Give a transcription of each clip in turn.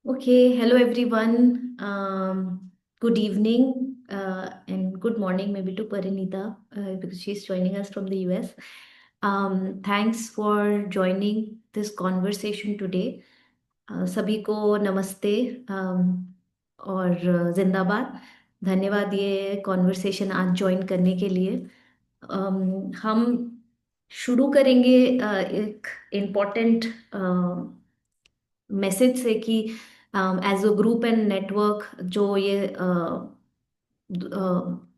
Okay, hello everyone. Good evening and good morning, maybe to Parineeta because she's joining us from the US. Thanks for joining this conversation today. सभी को नमस्ते और जिंदाबाद. धन्यवाद ये conversation आज join करने के लिए. हम शुरू करेंगे एक इम्पॉर्टेंट मैसेज से कि as a group and network जो ये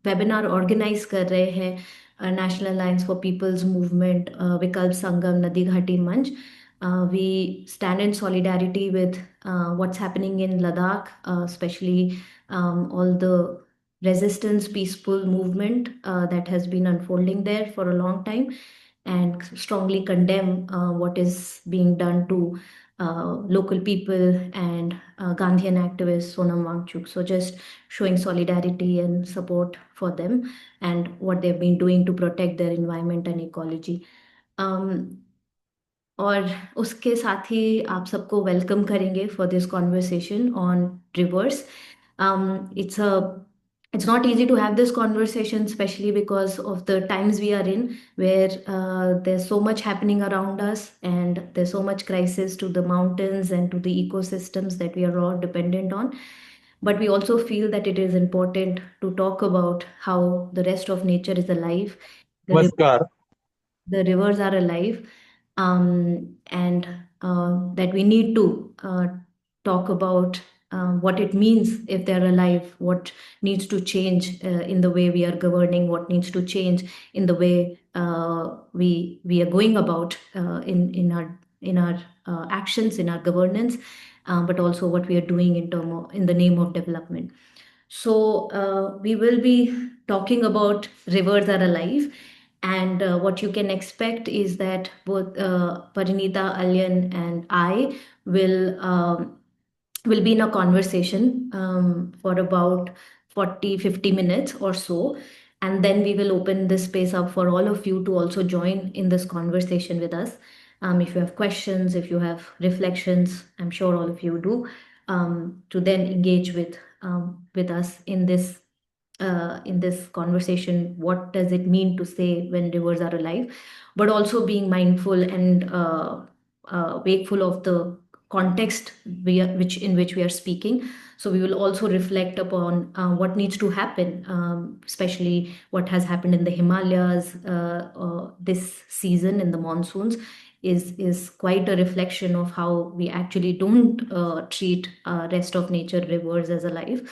वेबिनार ऑर्गेनाइज कर रहे हैं national alliance for people's movement Vikalp Sangam Nadi Ghati Manch we stand in solidarity with what's happening in Ladakh specially all the resistance peaceful movement that has been unfolding there for a long time and strongly condemn what is being done to local people and Gandhian activist Sonam Wangchuk. So just showing solidarity and support for them and what they've been doing to protect their environment and ecology. Um, और उसके साथ ही आप सबको welcome करेंगे for this conversation on reverse. It's a it's not easy to have this conversation, especially because of the times we are in, where there's so much happening around us and there's so much crisis to the mountains and to the ecosystems that we are all dependent on. But we also feel that it is important to talk about how the rest of nature is alive. The नमस्कार. the rivers are alive, and that we need to talk about what it means if they're alive, what needs to change in the way we are governing, what needs to change in the way we are going about in our actions, in our governance, but also what we are doing in the name of development. So we will be talking about rivers are alive, and what you can expect is that both Parineeta, Alyen, and I will be in a conversation for about 40-50 minutes or so. And then we will open this space up for all of you to also join in this conversation with us. If you have questions, if you have reflections, I'm sure all of you do, to then engage with us in this conversation. What does it mean to say when rivers are alive, but also being mindful and wakeful of the context in which we are speaking. So we will also reflect upon what needs to happen, especially what has happened in the Himalayas this season in the monsoons. Is quite a reflection of how we actually don't treat rest of nature rivers as alive.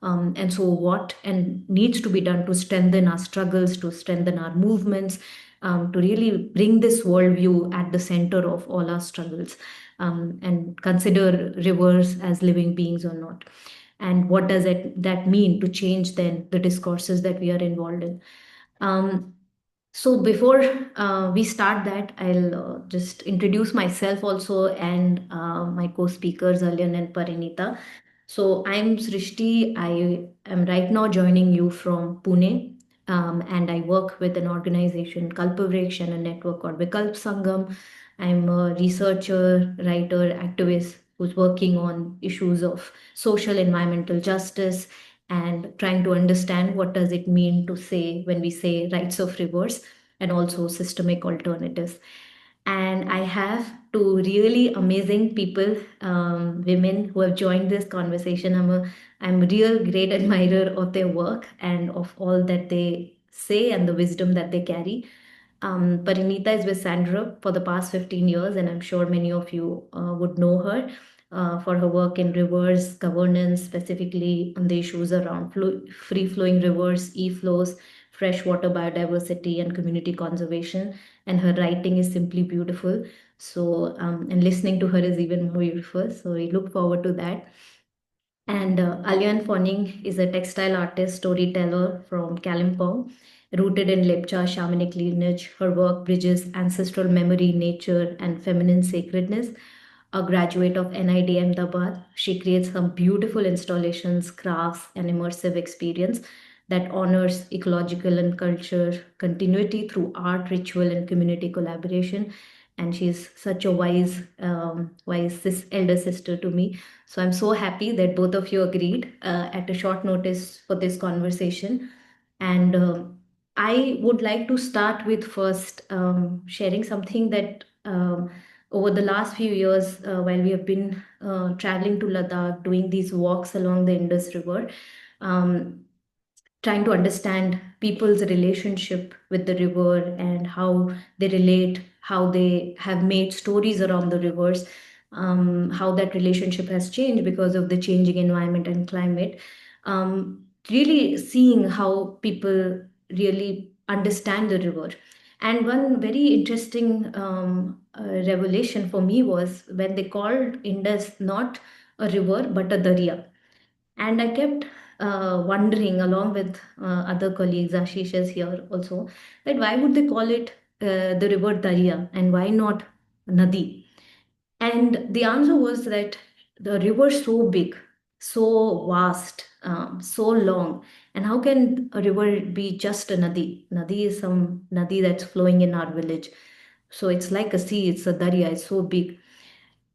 And so what and needs to be done to strengthen our struggles, to strengthen our movements, to really bring this worldview at the center of all our struggles, and consider rivers as living beings or not. And what does that mean to change then the discourses that we are involved in? So before we start that, I'll just introduce myself also and my co-speakers, Alyen and Parineeta. So I'm Shrishtee. I am right now joining you from Pune, and I work with an organization, Kalpavriksha, and a network called Vikalp Sangam. I'm a researcher, writer, activist who's working on issues of social environmental justice and trying to understand what does it mean to say when we say rights of rivers and also systemic alternatives. And I have two really amazing people, women who have joined this conversation. I'm a real great admirer of their work and of all that they say and the wisdom that they carry. Parineeta is with Sandra for the past 15 years, and I'm sure many of you would know her for her work in rivers governance, specifically on the issues around free flowing rivers, e flows, freshwater biodiversity, and community conservation. And her writing is simply beautiful. So, and listening to her is even more beautiful. So, we look forward to that. And Alyen Foning is a textile artist, storyteller from Kalimpong. Rooted in Lepcha shamanic lineage, her work bridges ancestral memory, nature, and feminine sacredness. A graduate of NID Ahmedabad, she creates some beautiful installations, crafts, and immersive experience that honors ecological and culture continuity through art, ritual, and community collaboration. and she's such a wise elder sister to me. So I'm so happy that both of you agreed at a short notice for this conversation. And I would like to start with first sharing something that over the last few years, while we have been traveling to Ladakh, doing these walks along the Indus River, um, trying to understand people's relationship with the river and how they relate, how they have made stories around the rivers, how that relationship has changed because of the changing environment and climate. Really seeing how people really understand the river. And one very interesting revelation for me was when they called Indus not a river but a darya. And I kept wondering, along with other colleagues, Ashish is here also, that why would they call it the river Darya and why not Nadi? And the answer was that the river is so big, so vast, so long. And how can a river be just a Nadi? Nadi is some Nadi that's flowing in our village. So it's like a sea, it's a Darya, it's so big.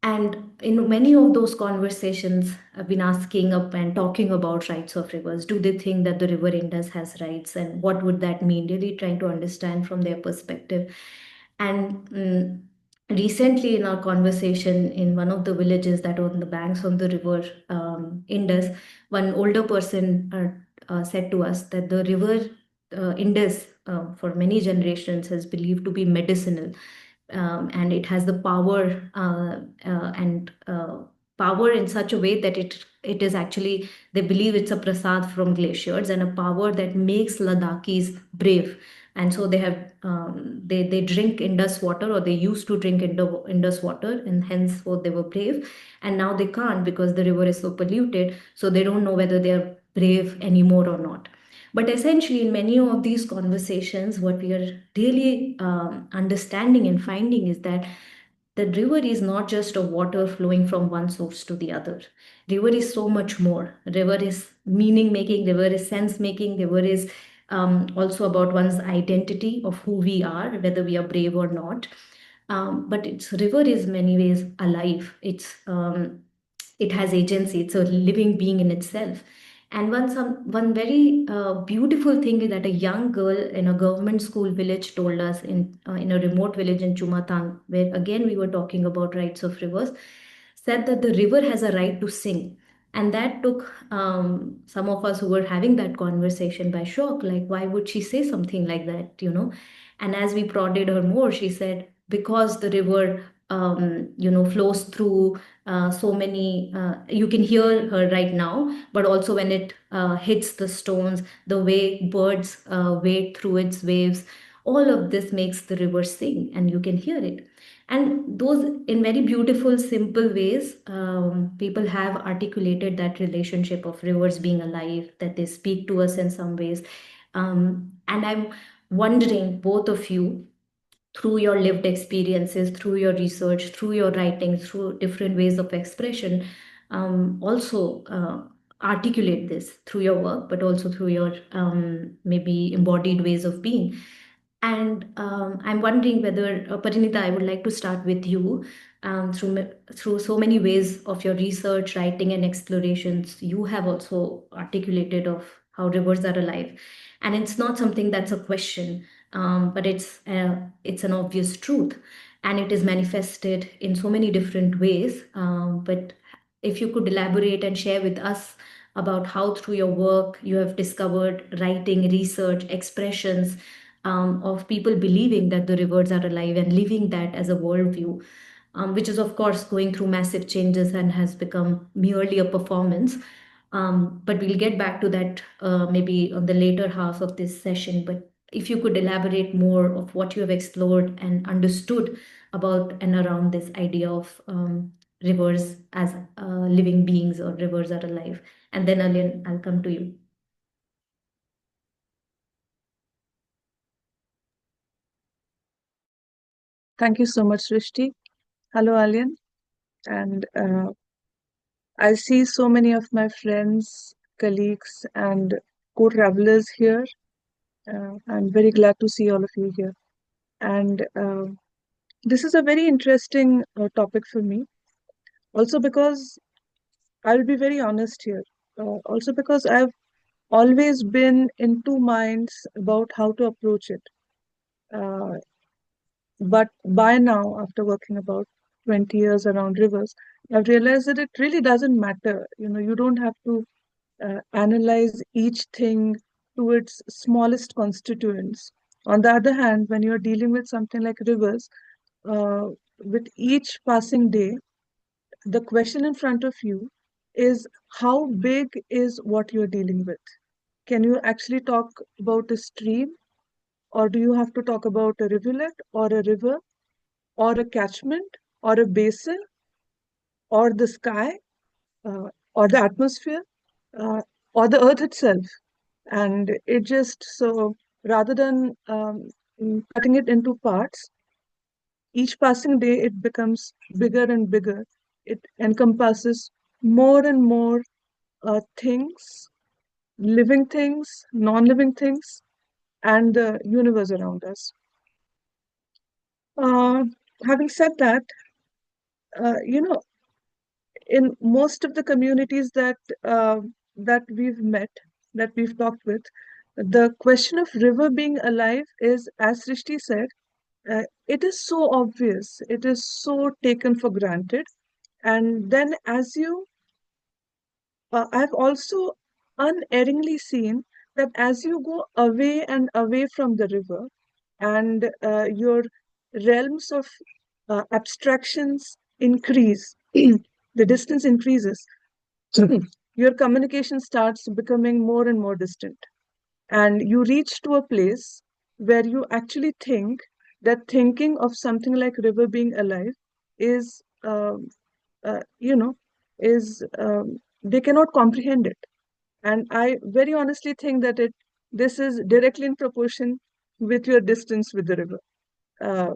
And in many of those conversations, I've been asking up and talking about rights of rivers. Do they think that the river Indus has rights? And what would that mean? Really trying to understand from their perspective. And recently, in our conversation in one of the villages that are on the banks of the river Indus, one older person said to us that the river Indus, for many generations, has believed to be medicinal, and it has the power in such a way that it is actually, they believe it's a prasad from glaciers and a power that makes Ladakhis brave. And so they have they drink Indus water, or they used to drink Indus water, and hence what they were brave. And now they can't because the river is so polluted, so they don't know whether they are brave anymore or not. But essentially, in many of these conversations, what we are really understanding and finding is that the river is not just a water flowing from one source to the other. River is so much more. River is meaning making, river is sense making, river is also about one's identity of who we are, whether we are brave or not. But its river is many ways alive. It has agency. It's a living being in itself. And one very beautiful thing is that a young girl in a government school village told us in a remote village in Chumatang, where again we were talking about rights of rivers, said that the river has a right to sing. And that took some of us who were having that conversation by shock. Like, why would she say something like that, you know? And as we prodded her more, she said, because the river, flows through so many, you can hear her right now, but also when it hits the stones, the way birds wade through its waves, all of this makes the river sing, and you can hear it. And those, in very beautiful, simple ways, people have articulated that relationship of rivers being alive, that they speak to us in some ways. And I'm wondering, both of you, through your lived experiences, through your research, through your writing, through different ways of expression, also articulate this through your work, but also through your maybe embodied ways of being. And I'm wondering whether, Parineeta, I would like to start with you. Through so many ways of your research, writing, and explorations, you have also articulated of how rivers are alive. And it's not something that's a question, but it's an obvious truth, and it is manifested in so many different ways. But if you could elaborate and share with us about how, through your work, you have discovered writing, research, expressions of people believing that the rivers are alive and living that as a worldview, which is, of course, going through massive changes and has become merely a performance. But we'll get back to that maybe on the later half of this session. But if you could elaborate more of what you have explored and understood about and around this idea of rivers as living beings, or rivers are alive. And then, Alyen, I'll come to you. Thank you so much, Shrishti. Hello, Alyen. And I see so many of my friends, colleagues, and co-travelers here. I'm very glad to see all of you here. And This is a very interesting topic for me. Also because I'll be very honest here. Also because I've always been in two minds about how to approach it. Uh, but by now, after working about 20 years around rivers, I've realized that it really doesn't matter. You don't have to analyze each thing to its smallest constituents. On the other hand, when you're dealing with something like rivers, uh, with each passing day, the question in front of you is how big is what you're dealing with? Can you actually talk about a stream, or do you have to talk about a rivulet, or a river, or a catchment, or a basin, or the sky, or the atmosphere, uh, or the earth itself? And it just so rather than cutting it into parts, each passing day it becomes bigger and bigger. It encompasses more and more things, living things, non-living things, and the universe around us. Uh, Having said that, you know, in most of the communities that we've met, that we've talked with, the question of river being alive is, as Srishti said, it is so obvious, it is so taken for granted. And then, I've also unerringly seen that as you go away and away from the river, and your realms of abstractions increase, the distance increases, your communication starts becoming more and more distant. And you reach to a place where you actually think that thinking of something like river being alive is, you know, is they cannot comprehend it. And I very honestly think that this is directly in proportion with your distance with the river. Uh,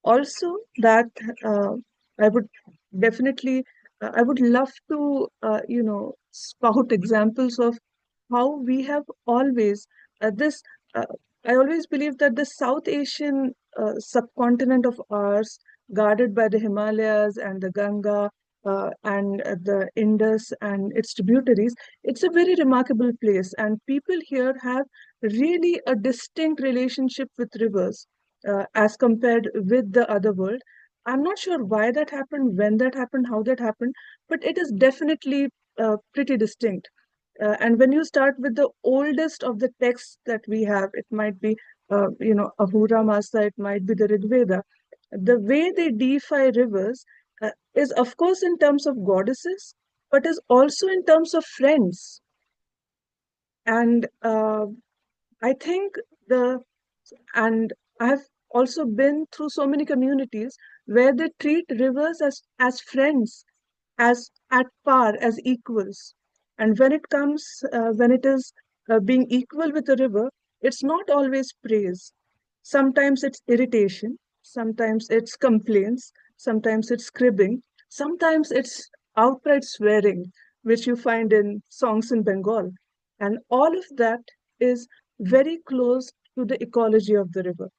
Also, that uh, I would definitely, I would love to, spout examples of how we have always, this, uh, I always believe that the South Asian subcontinent of ours, guarded by the Himalayas and the Ganga and the Indus and its tributaries, it's a very remarkable place. And people here have really a distinct relationship with rivers as compared with the other world. I'm not sure why that happened, when that happened, how that happened, but it is definitely pretty distinct. And when you start with the oldest of the texts that we have, it might be, Ahura Masa, it might be the Rig Veda. The way they deify rivers is, of course, in terms of goddesses, but is also in terms of friends. And I think the and I've also been through so many communities where they treat rivers as friends, as at par, as equals. And when it is being equal with the river, it's not always praise. Sometimes it's irritation, sometimes it's complaints, sometimes it's cribbing, sometimes it's outright swearing, which you find in songs in Bengal. And all of that is very close to the ecology of the river.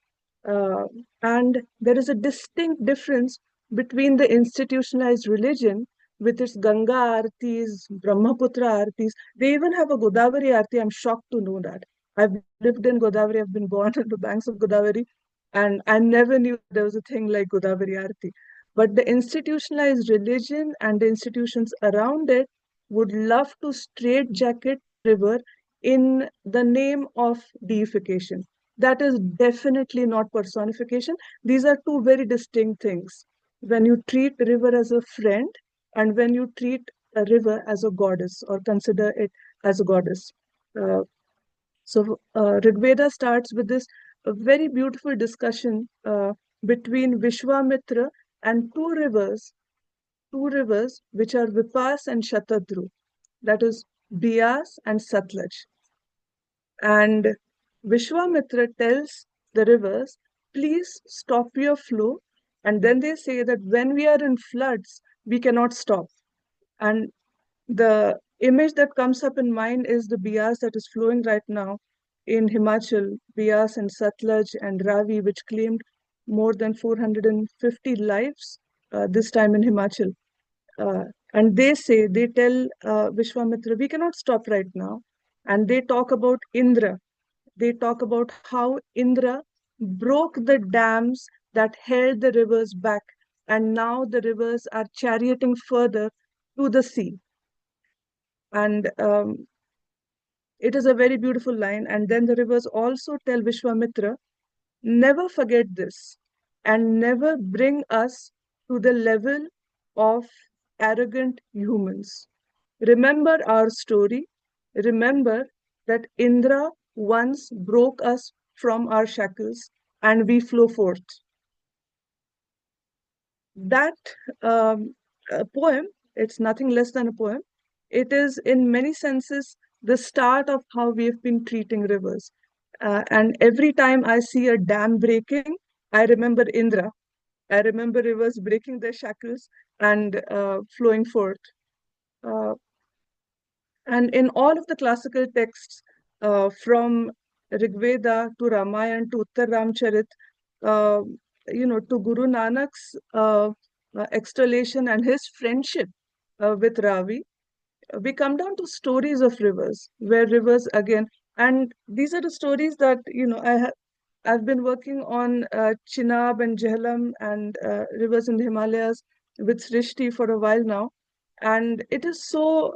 Uh, and there is a distinct difference between the institutionalized religion with its Ganga Aartis, Brahmaputra Aartis. They even have a Godavari Aarti. I'm shocked to know that. I've lived in Godavari, I've been born on the banks of Godavari, and I never knew that there was a thing like Godavari Aarti. But the institutionalized religion and the institutions around it would love to straitjacket the river in the name of deification. That is definitely not personification. These are two very distinct things. When you treat the river as a friend, and when you treat a river as a goddess or consider it as a goddess. Uh, Rigveda starts with this very beautiful discussion between Vishwamitra and two rivers which are Vipas and Shatadru, that is Bias and Satlaj. And Vishwamitra tells the rivers, please stop your flow. And then they say that when we are in floods, we cannot stop. And the image that comes up in mind is the Bias that is flowing right now in Himachal, Bias and Satlaj and Ravi, which claimed more than 450 lives this time in Himachal. Uh, and they tell Vishwamitra, we cannot stop right now. And they talk about Indra. They talk about how Indra broke the dams that held the rivers back, and now the rivers are charioting further to the sea. And it is a very beautiful line. And then the rivers also tell Vishwamitra, never forget this and never bring us to the level of arrogant humans. Remember our story. Remember that Indra once broke us from our shackles and we flow forth. That poem, it's nothing less than a poem. It is, in many senses, the start of how we have been treating rivers. And every time I see a dam breaking, I remember Indra. I remember rivers breaking their shackles and flowing forth. Uh, and in all of the classical texts, from Rigveda to Ramayana to Uttar Ramcharit, uh, to Guru Nanak's extolation and his friendship with Ravi, we come down to stories of rivers, where rivers again, and these are the stories that I've been working on Chenab and Jhelum and rivers in the Himalayas with Srishti for a while now, and it is so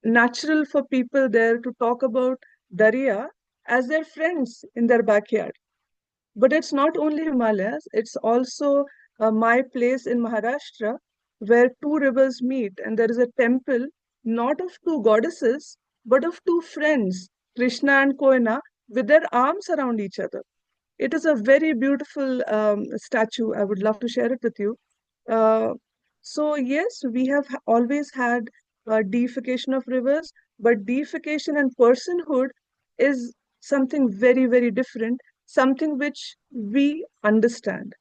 natural for people there to talk about Darya as their friends in their backyard. But it's not only Himalayas, it's also my place in Maharashtra where two rivers meet, and there is a temple not of two goddesses, but of two friends, Krishna and Koina, with their arms around each other. It is a very beautiful statue. I would love to share it with you. Uh, so, yes, we have always had deification of rivers, but deification and personhood is something very, very different, something which we understand.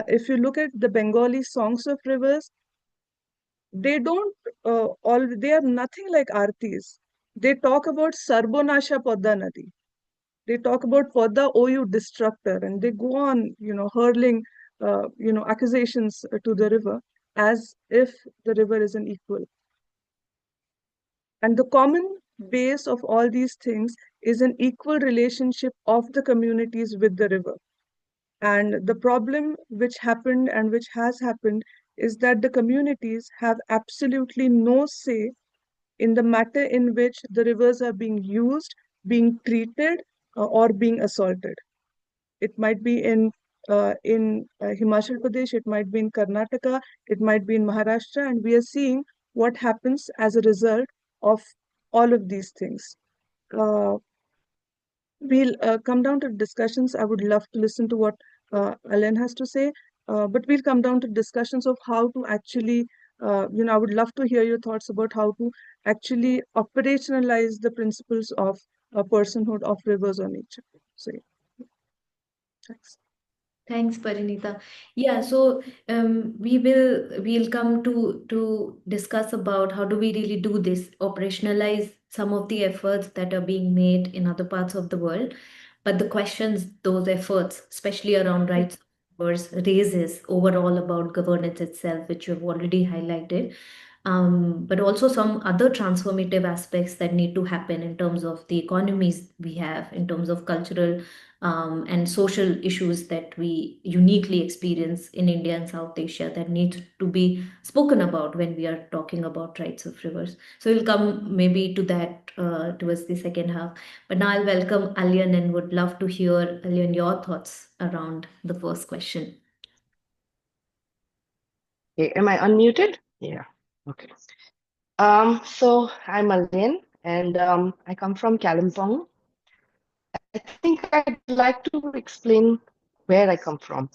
If you look at the Bengali songs of rivers, they don't they are nothing like artis. They talk about Sarbonasha Podda Nadi. They talk about Podda, oh you destructor, and they go on, hurling, accusations to the river as if the river is an equal. And the common base of all these things is an equal relationship of the communities with the river. And the problem which happened and which has happened is that the communities have absolutely no say in the matter in which the rivers are being used, being treated, or being assaulted. It might be in Himachal Pradesh, it might be in Karnataka, it might be in Maharashtra, and we are seeing what happens as a result of all of these things. Uh, we'll come down to discussions. I would love to listen to what Alyen has to say, but we'll come down to discussions of how to actually, I would love to hear your thoughts about how to actually operationalize the principles of personhood of rivers or nature. So, yeah, thanks. Thanks, Parineeta. Yeah, so we'll come to discuss about how do we really do this, operationalize some of the efforts that are being made in other parts of the world. But the questions those efforts, especially around rights of members, raises overall about governance itself, which you've already highlighted. But also some other transformative aspects that need to happen in terms of the economies we have, in terms of cultural and social issues that we uniquely experience in India and South Asia that need to be spoken about when we are talking about rights of rivers. So we'll come maybe to that towards the second half. But now I'll welcome Alyen and would love to hear, Alyen, your thoughts around the first question. Okay, am I unmuted? Yeah. Okay. So I'm Alyen, and I come from Kalimpong. I think I'd like to explain where I come from.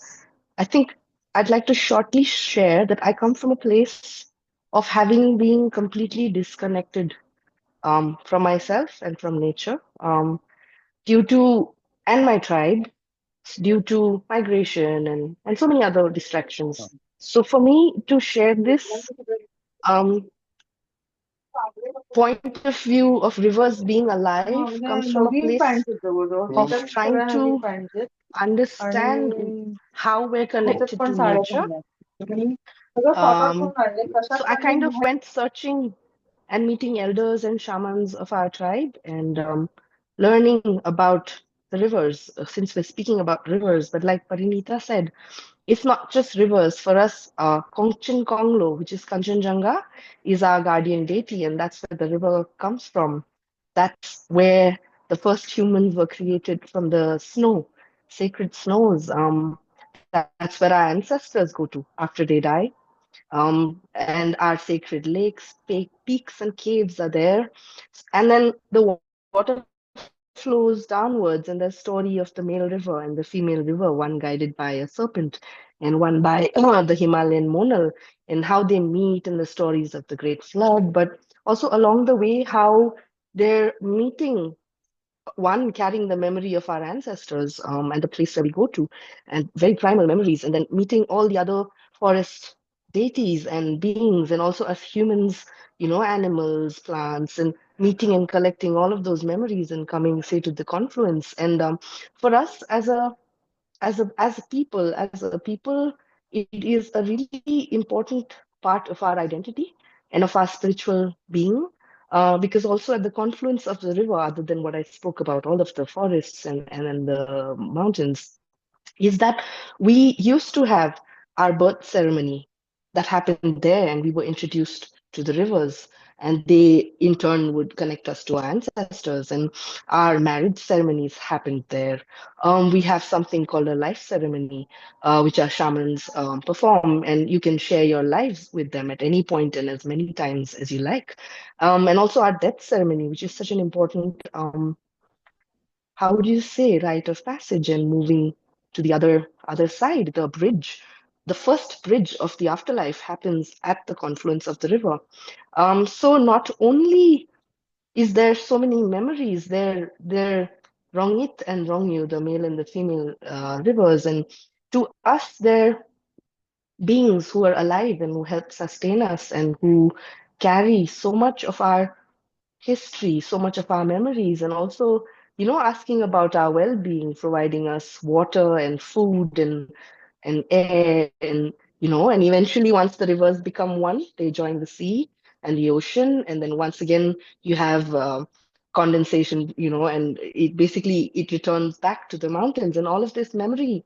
I think I'd like to shortly share that I come from a place of having been completely disconnected from myself and from nature due to, and my tribe, due to migration and so many other distractions. So for me to share this um, point of view of rivers being alive comes from a place of trying to understand आणि how we're ह्याच्यात connected पण to साड्या nature. चांगल्या आहेत. मी सगळं स्वतः Um, करून आणले कशात so I पण मी kind of बाहेर went searching and meeting elders and shamans of our tribe and learning about the rivers, since we're speaking about rivers. But like Parineeta said, it's not just rivers. For us, Kongchen Konglo, which is Kanchenjunga, is our guardian deity, and that's where the river comes from. That's where the first humans were created from the snow, sacred snows. That's where our ancestors go to after they die. And our sacred lakes, peaks, and caves are there. And then the water flows downwards, and the story of the male river and the female river, one guided by a serpent and one by the Himalayan monal, and how they meet, and the stories of the Great Flood, but also along the way, how they're meeting, one carrying the memory of our ancestors, and the place where we go to, and very primal memories, and then meeting all the other forest deities and beings, and also as humans, animals, plants, and meeting and collecting all of those memories and coming, say, to the confluence. And for us as a people, it is a really important part of our identity and of our spiritual being, because also at the confluence of the river, other than what I spoke about, all of the forests and the mountains, is that we used to have our birth ceremony that happened there, and we were introduced to the rivers, and they in turn would connect us to our ancestors, and our marriage ceremonies happened there. We have something called a life ceremony, which our shamans perform, and you can share your lives with them at any point and as many times as you like. And also our death ceremony, which is such an important how would you say, rite of passage, and moving to the other side, the bridge. The first bridge of the afterlife happens at the confluence of the river. So not only is there so many memories there, Rongit and Rongyu, the male and the female rivers, and to us they're beings who are alive and who help sustain us and who carry so much of our history, so much of our memories, and also, asking about our well-being, providing us water and food and air, and eventually once the rivers become one, they join the sea and the ocean, and then once again you have condensation, and it returns back to the mountains, and all of this memory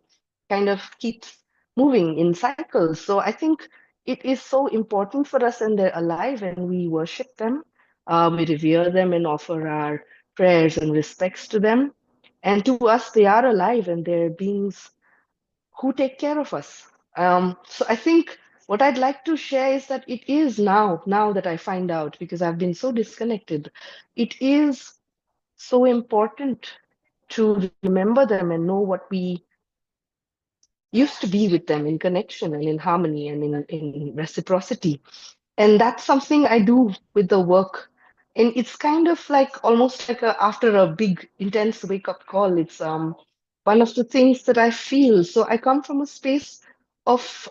kind of keeps moving in cycles. So I think it is so important for us, and they're alive, and we worship them, we revere them and offer our prayers and respects to them. And to us, they are alive and they're beings who take care of us. So I think what I'd like to share is that it is now that I find out, because I've been so disconnected, it is so important to remember them and know what we used to be with them in connection and in harmony and in reciprocity. And that's something I do with the work. And it's kind of like almost like after a big intense wake up call. It's one of the things that I feel. So I come from a space of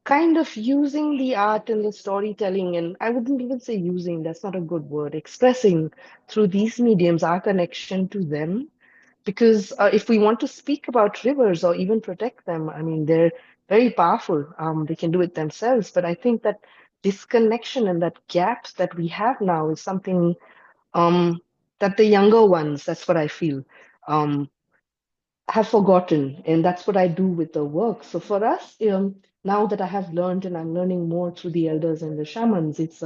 kind of using the art and the storytelling, and I wouldn't even say using, that's not a good word, expressing through these mediums our connection to them. Because if we want to speak about rivers or even protect them, I mean, they're very powerful. They can do it themselves. But I think that disconnection and that gaps that we have now is something that the younger ones, that's what I feel, um, have forgotten. And that's what I do with the work. So for us, now that I have learned and I'm learning more through the elders and the shamans, it's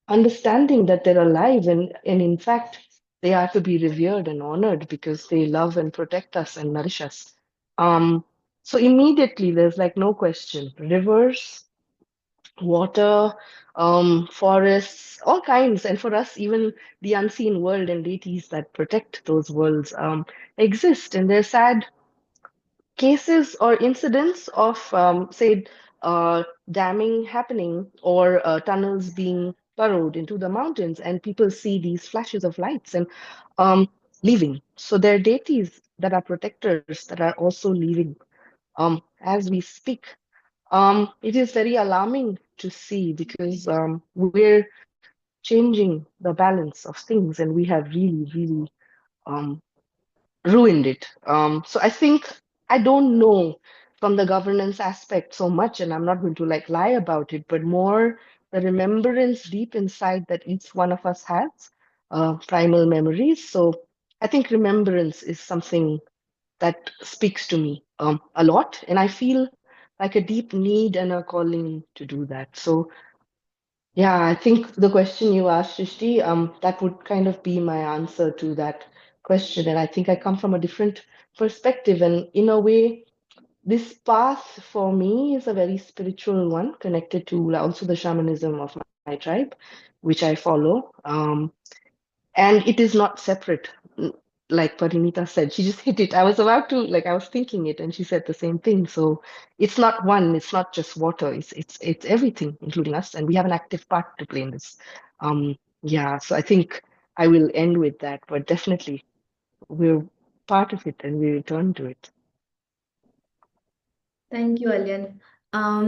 understanding that they're alive, and in fact, they are to be revered and honored because they love and protect us and nourish us. Um, so immediately there's like no question. Rivers, water, forests, all kinds, and for us, even the unseen world and deities that protect those worlds exist. And they're sad cases or incidents of, say, damming happening or tunnels being burrowed into the mountains, and people see these flashes of lights and um, leaving. So there are deities that are protectors that are also leaving as we speak. It is very alarming to see because we're changing the balance of things, and we have really, really um, ruined it. So I think I don't know from the governance aspect so much, and I'm not going to like lie about it, but more the remembrance deep inside that each one of us has, primal memories. So I think remembrance is something that speaks to me a lot, and I feel like a deep need and a calling to do that. So yeah, I think the question you asked, Shrishti, that would kind of be my answer to that question. And I think I come from a different perspective. And in a way, this path for me is a very spiritual one, connected to also the shamanism of my tribe, which I follow. And it is not separate. Like Parineeta said, she just hit it. I was about to, like, I was thinking it, and she said the same thing. So it's not one, it's not just water, it's everything, including us, and we have an active part to play in this. Yeah, so I think I will end with that, but definitely we're part of it and we return to it. Thank you alien. um,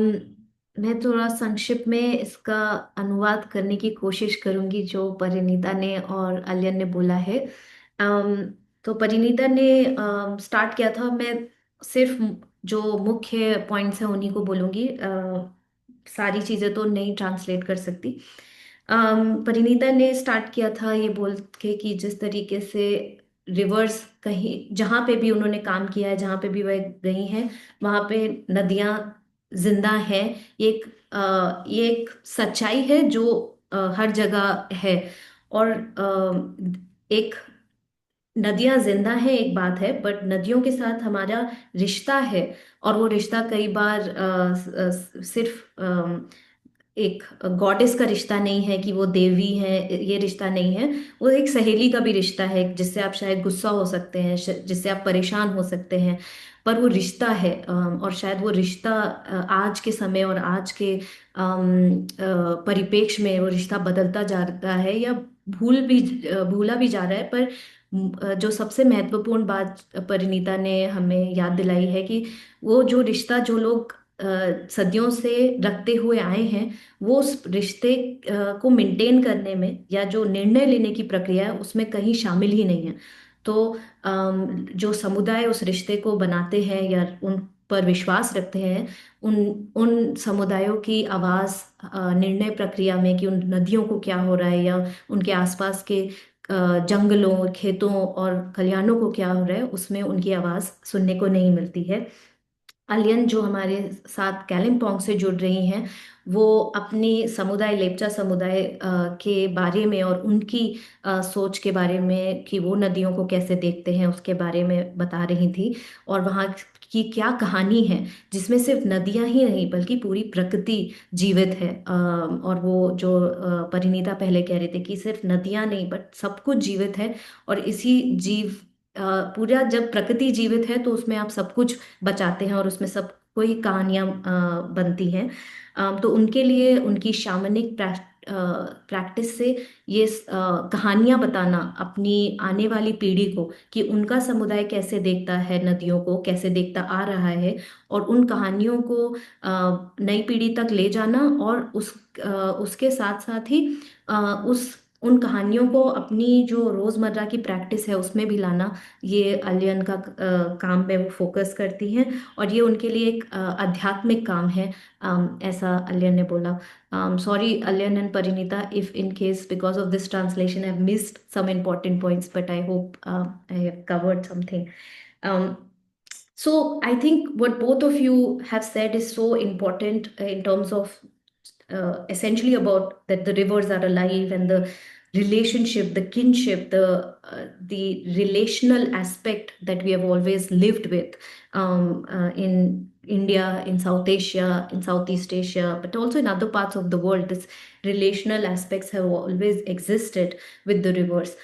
मैं थोड़ा संक्षिप्त में इसका अनुवाद करने की कोशिश करूंगी जो परिनीता ने और अलियन ने बोला है। तो परिनीता ने स्टार्ट किया था, मैं सिर्फ जो मुख्य पॉइंट्स हैं उन्हीं को बोलूंगी, सारी चीजें तो नहीं ट्रांसलेट कर सकती। परिनीता ने स्टार्ट किया था ये बोल के कि जिस तरीके से रिवर्स कहीं जहाँ पे भी उन्होंने काम किया है, जहाँ पे भी वह गई हैं, वहां पे नदियां जिंदा हैं। ये एक सच्चाई है जो हर जगह है। और एक नदियां जिंदा है एक बात है, बट नदियों के साथ हमारा रिश्ता है। और वो रिश्ता कई बार सिर्फ एक गॉडेस का रिश्ता नहीं है कि वो देवी है, ये रिश्ता नहीं है। वो एक सहेली का भी रिश्ता है जिससे आप शायद गुस्सा हो सकते हैं, जिससे आप परेशान हो सकते हैं, पर वो रिश्ता है। और शायद वो रिश्ता आज के समय और आज के परिप्रेक्ष्य में वो रिश्ता बदलता जा रहा है या भूला भी जा रहा है। पर जो सबसे महत्वपूर्ण बात परिनीता ने हमें याद दिलाई है कि वो जो रिश्ता जो लोग सदियों से रखते हुए आए हैं, वो उस रिश्ते को मेंटेन करने में या जो निर्णय लेने की प्रक्रिया है उसमें कहीं शामिल ही नहीं है। तो जो समुदाय उस रिश्ते को बनाते हैं या उन पर विश्वास रखते हैं, उन उन समुदायों की आवाज निर्णय प्रक्रिया में कि उन नदियों को क्या हो रहा है या उनके आसपास के जंगलों, खेतों और खलिहानों को क्या हो रहा है, उसमें उनकी आवाज सुनने को नहीं मिलती है। अलियन जो हमारे साथ कालिम्पोंग से जुड़ रही हैं, वो अपनी समुदाय लेप्चा समुदाय के बारे में और उनकी सोच के बारे में कि वो नदियों को कैसे देखते हैं उसके बारे में बता रही थी। और वहाँ की क्या कहानी है जिसमें सिर्फ नदियां ही नहीं बल्कि पूरी प्रकृति जीवित है। और वो जो परिनीता पहले कह रहे थे कि सिर्फ नदियां नहीं बट सब कुछ जीवित है। और इसी जीव पूरा जब प्रकृति जीवित है तो उसमें आप सब कुछ बचाते हैं और उसमें सब कोई कहानियां बनती हैं। तो उनके लिए उनकी शामनिक प्रैक्टिस से ये कहानियां बताना अपनी आने वाली पीढ़ी को कि उनका समुदाय कैसे देखता है नदियों को, कैसे देखता आ रहा है, और उन कहानियों को नई पीढ़ी तक ले जाना और उसके साथ साथ ही उस उन कहानियों को अपनी जो रोजमर्रा की प्रैक्टिस है उसमें भी लाना, ये अलियन का काम पे वो फोकस करती हैं। और ये उनके लिए एक आध्यात्मिक काम है, ऐसा अलियन ने बोला। Sorry Aliyan and Parineeta if in case because of this translation I have missed some important points, but I hope I have covered something. So I think what both of you have said is so important in terms of essentially about that the rivers are alive and the relationship, the kinship, the relational aspect that we have always lived with in India, in South Asia, in Southeast Asia, but also in other parts of the world. This relational aspects have always existed with the rivers.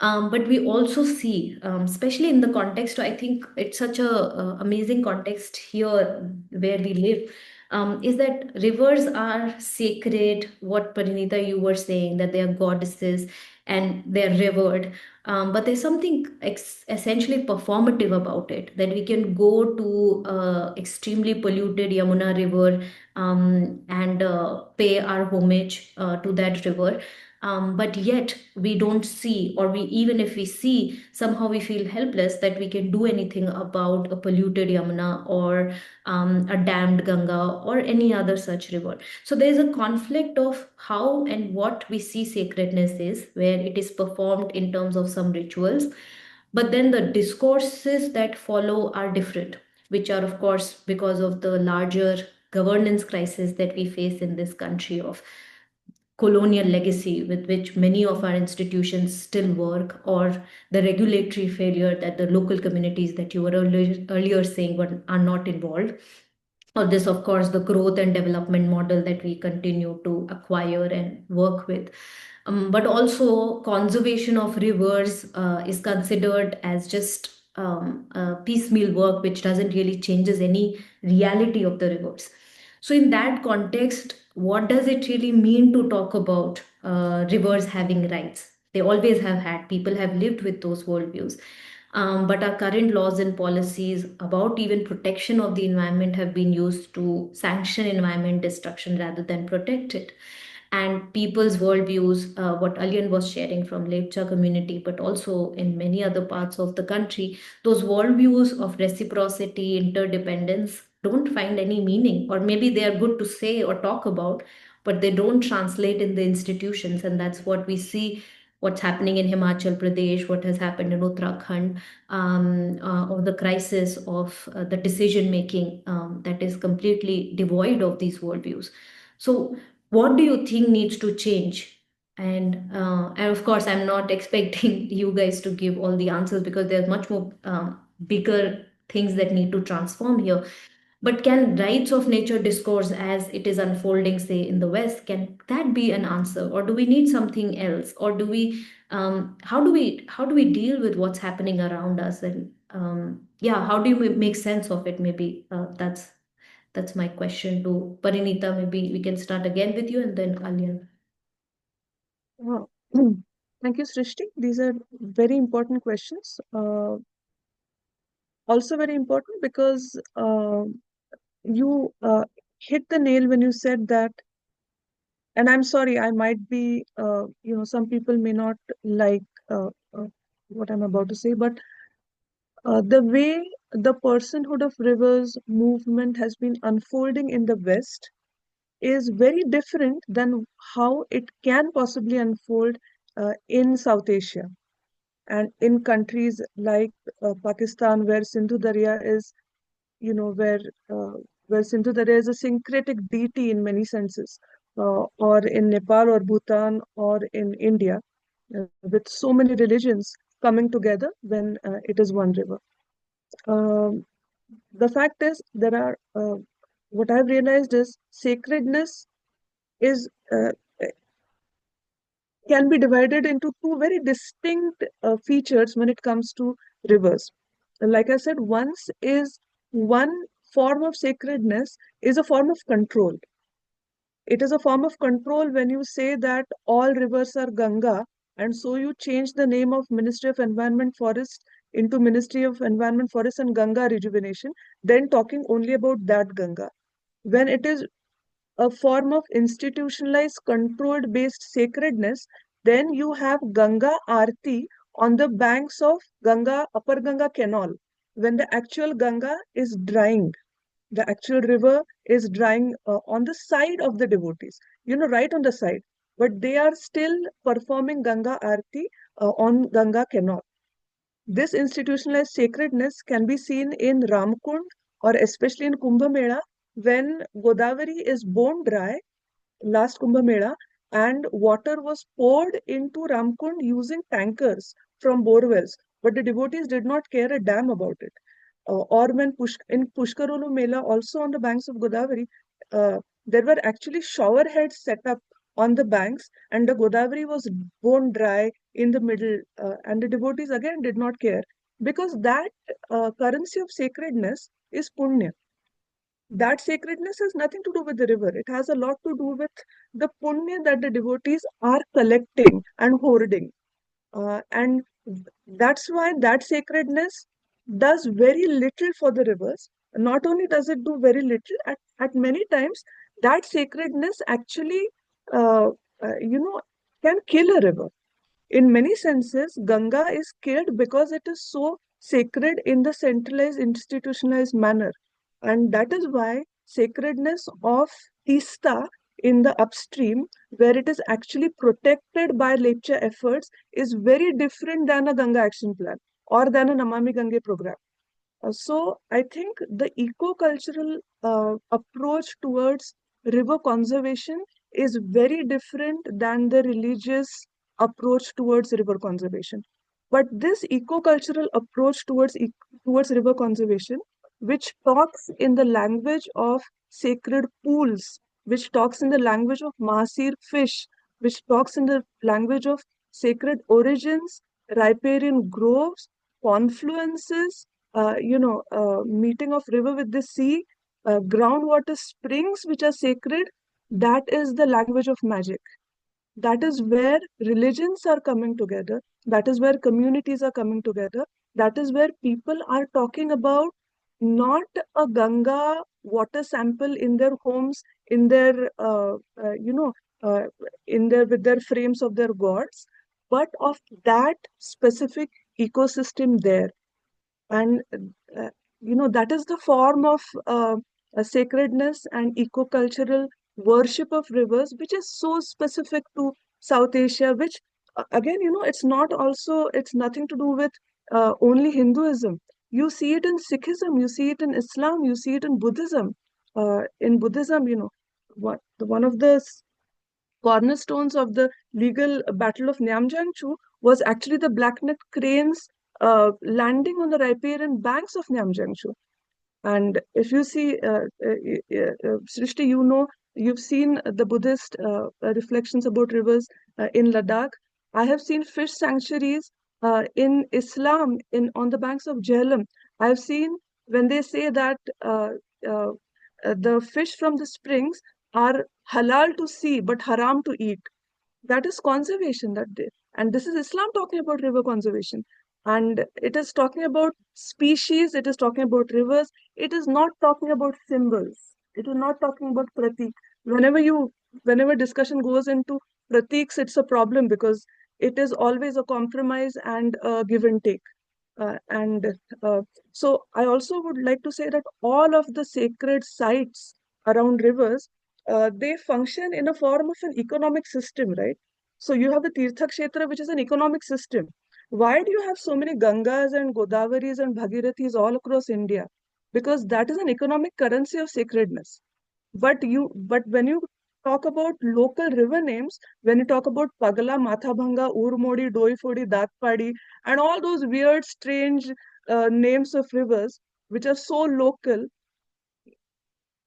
But we also see, especially in the context, I think it's such a amazing context here where we live, is that rivers are sacred. What Parineeta you were saying, that they are goddesses and they're revered. But there's something essentially performative about it, that we can go to extremely polluted Yamuna River and pay our homage to that river. But yet we don't see, or we, even if we see, somehow we feel helpless that we can do anything about a polluted Yamuna or a dammed Ganga or any other such river. So there is a conflict of how and what we see sacredness is, where it is performed in terms of some rituals, but then the discourses that follow are different, which are, of course, because of the larger governance crisis that we face in this country of colonial legacy with which many of our institutions still work, or the regulatory failure that the local communities that you were earlier saying are not involved, or this, of course, the growth and development model that we continue to acquire and work with. But also conservation of rivers is considered as just a piecemeal work which doesn't really changes any reality of the rivers. So in that context, what does it really mean to talk about rivers having rights? They always have had, people have lived with those worldviews. But our current laws and policies about even protection of the environment have been used to sanction environment destruction rather than protect it. And people's worldviews, what Alyen was sharing from Lepcha community, but also in many other parts of the country, those worldviews of reciprocity, interdependence don't find any meaning, or maybe they are good to say or talk about, but they don't translate in the institutions. And that's what we see, what's happening in Himachal Pradesh, what has happened in Uttarakhand, or the crisis of the decision making that is completely devoid of these worldviews. So, what do you think needs to change? And of course, I'm not expecting you guys to give all the answers, because there's much more bigger things that need to transform here. But can rights of nature discourse as it is unfolding, say, in the West, can that be an answer? Or do we need something else? Or do we, how do we deal with what's happening around us? And yeah, how do you make sense of it? Maybe that's my question to Parineeta. Maybe we can start again with you and then Alyen. Uh, Thank you, Srishti. These are very important questions. Also very important because you hit the nail when you said that, and I'm sorry, I might be, some people may not like uh, uh, what I'm about to say, but the way the personhood of rivers movement has been unfolding in the West is very different than how it can possibly unfold in South Asia and in countries like Pakistan, where Sindhu Darya is, where Sindhu Darya is a syncretic deity in many senses, or in Nepal or Bhutan or in India, with so many religions coming together when it is one river. Um, the fact is, there are what I've realized is sacredness is can be divided into two very distinct features when it comes to rivers. Like I said, one form of sacredness is a form of control. It is a form of control when you say that all rivers are Ganga, and so you change the name of Ministry of Environment Forest into Ministry of Environment Forest and Ganga Rejuvenation, then talking only about that Ganga. When it is a form of institutionalized, controlled based sacredness, then you have Ganga Aarti on the banks of Ganga, Upper Ganga Canal, when the actual Ganga is drying. The actual river is drying on the side of the devotees, right on the side. But they are still performing Ganga Aarti on Ganga Canal. This institutionalized sacredness can be seen in Ramkund or especially in Kumbh Mela when Godavari is bone dry last Kumbh Mela, and water was poured into Ramkund using tankers from borewells, but the devotees did not care a damn about it. Or when in Pushkarolu Mela, also on the banks of Godavari, there were actually shower heads set up on the banks, and the Godavari was bone dry in the middle, and the devotees again did not care because that currency of sacredness is punya. That sacredness has nothing to do with the river. It has a lot to do with the punya that the devotees are collecting and hoarding. And that's why that sacredness does very little for the rivers. Not only does it do very little, at many times, that sacredness actually, uh, uh, you know, can kill a river. In many senses, Ganga is killed because it is so sacred in the centralized, institutionalized manner. And that is why sacredness of Tista in the upstream, where it is actually protected by lecture efforts, is very different than a Ganga action plan or than a Namami Gange program. So I think the eco-cultural approach towards river conservation is very different than the religious approach towards river conservation. But this eco-cultural approach towards river conservation, which talks in the language of sacred pools, which talks in the language of Mahasir fish, which talks in the language of sacred origins, riparian groves, confluences, meeting of river with the sea, groundwater springs which are sacred, that is the language of magic. That is where religions are coming together. That is where communities are coming together. That is where people are talking about not a Ganga water sample in their homes, in their, uh, in their with their frames of their gods, but of that specific ecosystem there. And uh, that is the form of a sacredness and eco-cultural worship of rivers, which is so specific to South Asia, which again, it's nothing to do with only Hinduism. You see it in Sikhism, you see it in Islam, you see it in Buddhism. In Buddhism, one of the cornerstones of the legal battle of Nyamjangchu was actually the black-necked cranes landing on the riparian banks of Nyamjangchu. And if you see, Srishti, you've seen the Buddhist reflections about rivers in Ladakh. I have seen fish sanctuaries in Islam on the banks of Jhelum. I've seen when they say that uh, the fish from the springs are halal to see but haram to eat. That is conservation that day. And this is Islam talking about river conservation. And it is talking about species, it is talking about rivers, it is not talking about symbols. It is not talking about pratik. Whenever discussion goes into pratiks, it's a problem because it is always a compromise and a give and take. And so I also would like to say that all of the sacred sites around rivers, they function in a form of an economic system, right? So you have the Tirtha Kshetra, which is an economic system. Why do you have so many Gangas and Godavaris and Bhagirathis all across India? Because that is an economic currency of sacredness. But when you talk about local river names, when you talk about Pagala, Mathabhanga, Urmodi, Doifodi, Datpadi, and all those weird, strange names of rivers which are so local,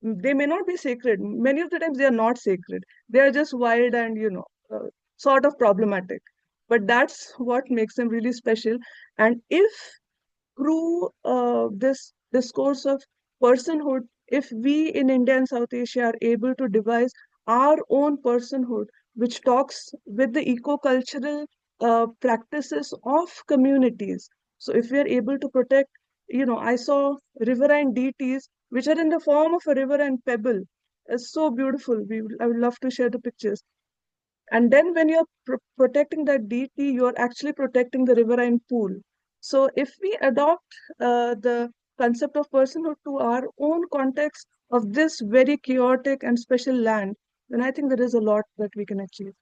they may not be sacred. Many of the times they are not sacred. They are just wild and sort of problematic. But that's what makes them really special. And if through this discourse of personhood, if we in India and South Asia are able to devise our own personhood, which talks with the eco-cultural practices of communities. So if we are able to protect, I saw riverine deities, which are in the form of a river and pebble. It's so beautiful. I would love to share the pictures. And then when you're protecting that deity, you're actually protecting the riverine pool. So if we adopt the concept of personhood to our own context of this very chaotic and special land, then I think there is a lot that we can achieve.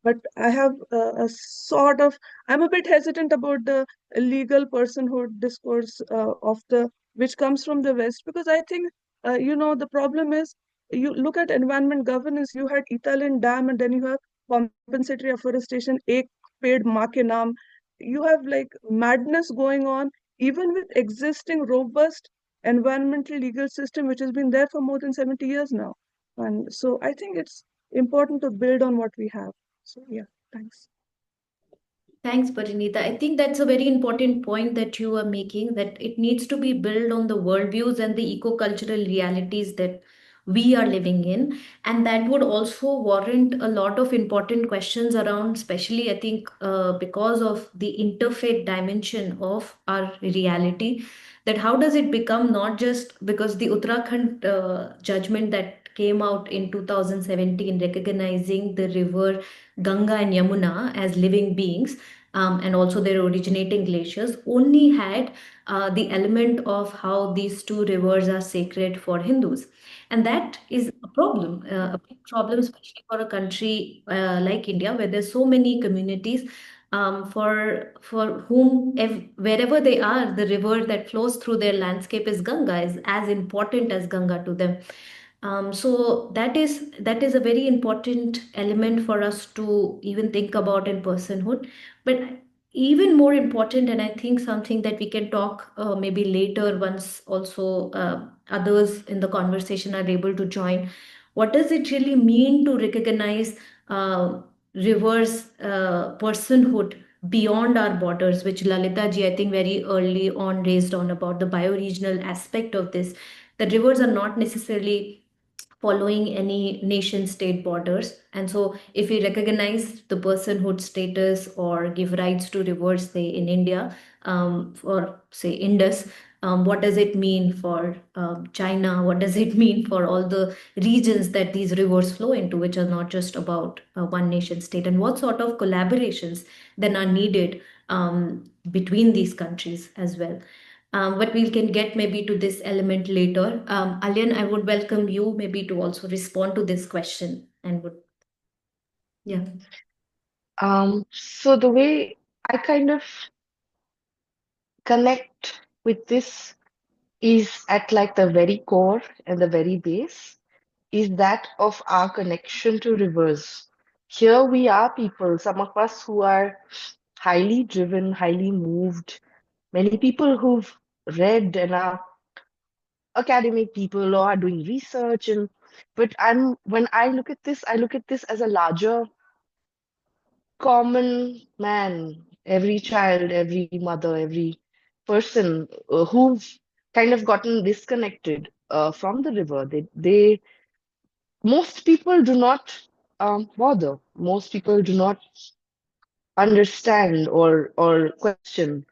But I have I'm a bit hesitant about the legal personhood discourse which comes from the West, because I think, the problem is, you look at environment governance, you had Italian Dam, and then you have compensatory afforestation, ek ped maa ke naam. You have like madness going on, even with existing robust environmental legal system, which has been there for more than 70 years now. And so I think it's important to build on what we have. So yeah, thanks. Thanks, Parineeta. I think that's a very important point that you are making, that it needs to be built on the worldviews and the eco-cultural realities that we are living in. And that would also warrant a lot of important questions around, especially, I think, because of the interfaith dimension of our reality, that how does it become not just because the Uttarakhand judgment that came out in 2017 recognizing the river Ganga and Yamuna as living beings, and also their originating glaciers, only had the element of how these two rivers are sacred for Hindus. And that is a big problem, especially for a country like India, where there's so many communities for whom wherever they are, the river that flows through their landscape is Ganga, is as important as Ganga to them. So that is a very important element for us to even think about in personhood. But even more important, and I think something that we can talk maybe later once also others in the conversation are able to join. What does it really mean to recognize rivers' personhood beyond our borders, which Lalita ji, I think, very early on raised on about the bioregional aspect of this. The rivers are not necessarily following any nation state borders, and so if we recognize the personhood status or give rights to rivers, say in India, for say Indus, what does it mean for China? What does it mean for all the regions that these rivers flow into, which are not just about one nation state? And what sort of collaborations then are needed between these countries as well? But we can get maybe to this element later. Alyen, I would welcome you maybe to also respond to this question and would, yeah. So the way I kind of connect with this is at like the very core and the very base is that of our connection to rivers. Here we are people, some of us who are highly driven, highly moved, many people who've read and are academic people or are doing research and but I'm when I look at this, I look at this as a larger common man, every child, every mother, every person who've kind of gotten disconnected from the river. Most people do not bother. Most people do not understand or question.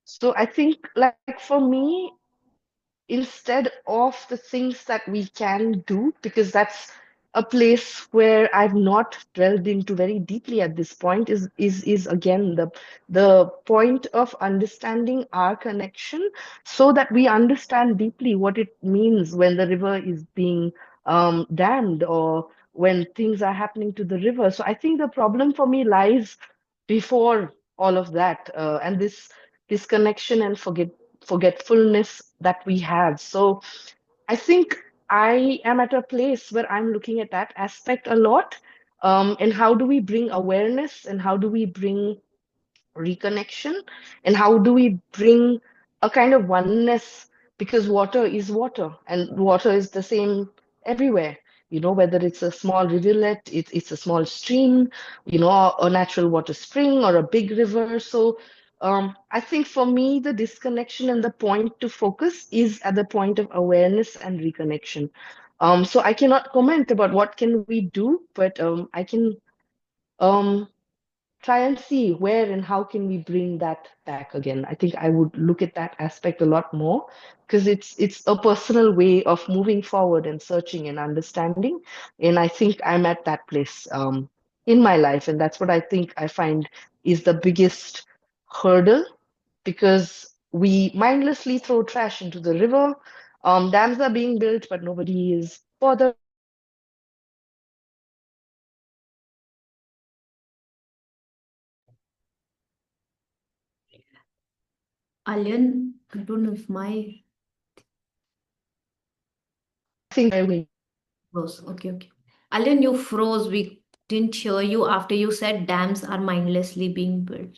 So I think, like for me, instead of the things that we can do, because that's a place where I've not delved into very deeply at this point, is again the point of understanding our connection so that we understand deeply what it means when the river is being dammed or when things are happening to the river. So I think the problem for me lies before all of that, and this connection and forgetfulness that we have. So I think I am at a place where I'm looking at that aspect a lot. And how do we bring awareness and how do we bring reconnection and how do we bring a kind of oneness, because water is water and water is the same everywhere, whether it's a small rivulet, it's a small stream, a natural water spring or a big river. So I think for me the disconnection and the point to focus is at the point of awareness and reconnection. So I cannot comment about what can we do, but I can um, try and see where and how can we bring that back again. I think I would look at that aspect a lot more because it's a personal way of moving forward and searching and understanding. And I think I'm at that place in my life, and that's what I think I find is the biggest hurdle, because we mindlessly throw trash into the river. Dams are being built, but nobody is bothering about it. Alyen, I don't know if my I think I froze. Okay, okay. Alyen, you froze. We didn't hear you after you said dams are mindlessly being built.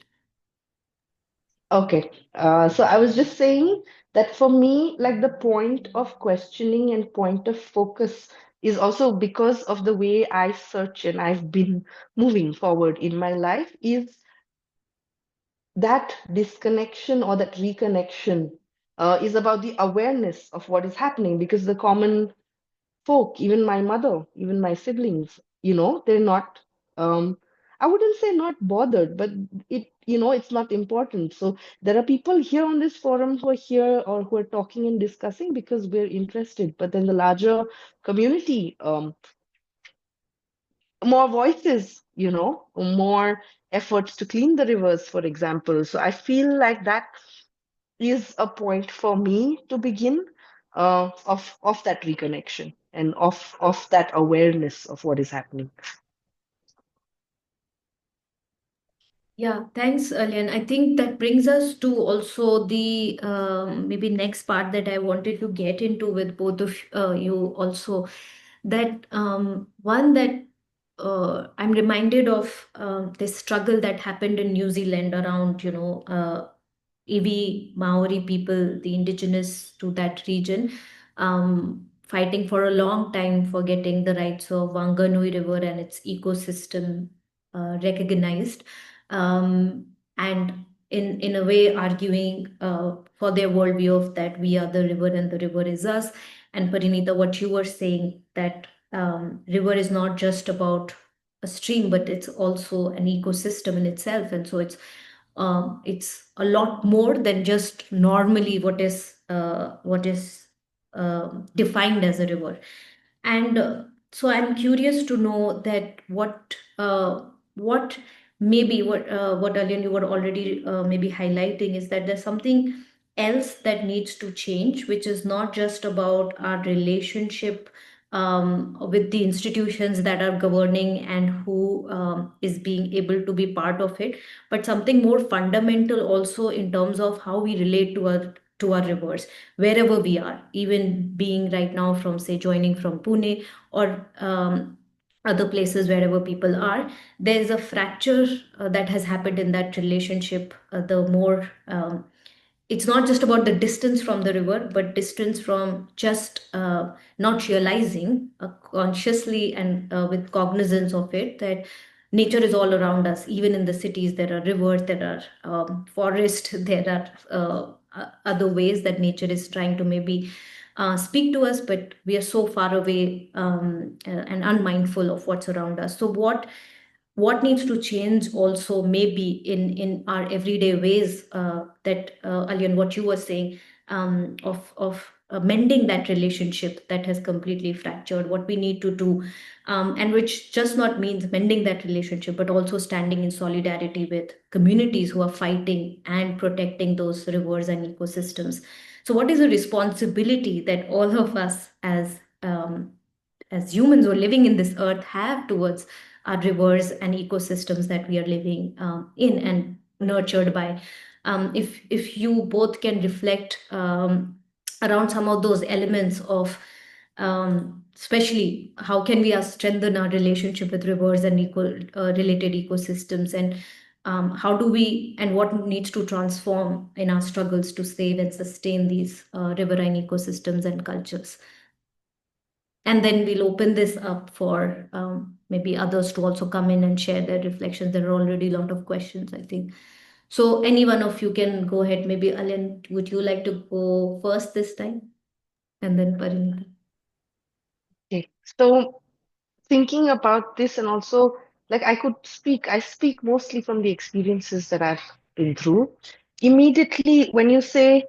Okay, so I was just saying that for me, like the point of questioning and point of focus is also because of the way I search and I've been moving forward in my life, is that disconnection or that reconnection is about the awareness of what is happening, because the common folk, even my mother, even my siblings, they're not. Um, I wouldn't say not bothered, but it's not important. So there are people here on this forum who are here or who are talking and discussing because we're interested. But then the larger community, more voices, more efforts to clean the rivers, for example. So I feel like that is a point for me to begin of that reconnection and of that awareness of what is happening. Yeah, thanks, Alien. I think that brings us to also the maybe next part that I wanted to get into with both of you also. That one that I'm reminded of this struggle that happened in New Zealand around, Iwi Maori people, the indigenous to that region, fighting for a long time for getting the rights of Wanganui River and its ecosystem recognized, and in a way arguing for their worldview of that we are the river and the river is us. And Parineeta, what you were saying, that river is not just about a stream, but it's also an ecosystem in itself, and so it's a lot more than just normally what is defined as a river. And so I'm curious to know that what maybe what Alien you were already maybe highlighting is that there's something else that needs to change, which is not just about our relationship with the institutions that are governing and who is being able to be part of it, but something more fundamental also in terms of how we relate to our rivers wherever we are, even being right now from, say, joining from Pune or other places wherever people are. There is a fracture that has happened in that relationship. The more it's not just about the distance from the river, but distance from just not realizing consciously and with cognizance of it that nature is all around us. Even in the cities, there are rivers, there are forests, there are other ways that nature is trying to maybe speak to us, but we are so far away and unmindful of what's around us. So what needs to change also maybe in our everyday ways, that Alien, what you were saying, of mending that relationship that has completely fractured, what we need to do, and which just not means mending that relationship, but also standing in solidarity with communities who are fighting and protecting those rivers and ecosystems. So what is the responsibility that all of us as humans who are living in this earth have towards our rivers and ecosystems that we are living in and nurtured by? If you both can reflect around some of those elements of, especially how can we strengthen our relationship with rivers and related ecosystems, and how do we and what needs to transform in our struggles to save and sustain these riverine ecosystems and cultures. And then we'll open this up for maybe others to also come in and share their reflections. There are already a lot of questions, I think. So any one of you can go ahead. Maybe Alyen, would you like to go first this time? And then Parineeta. Okay. So thinking about this and also like I speak mostly from the experiences that I've been through. Immediately when you say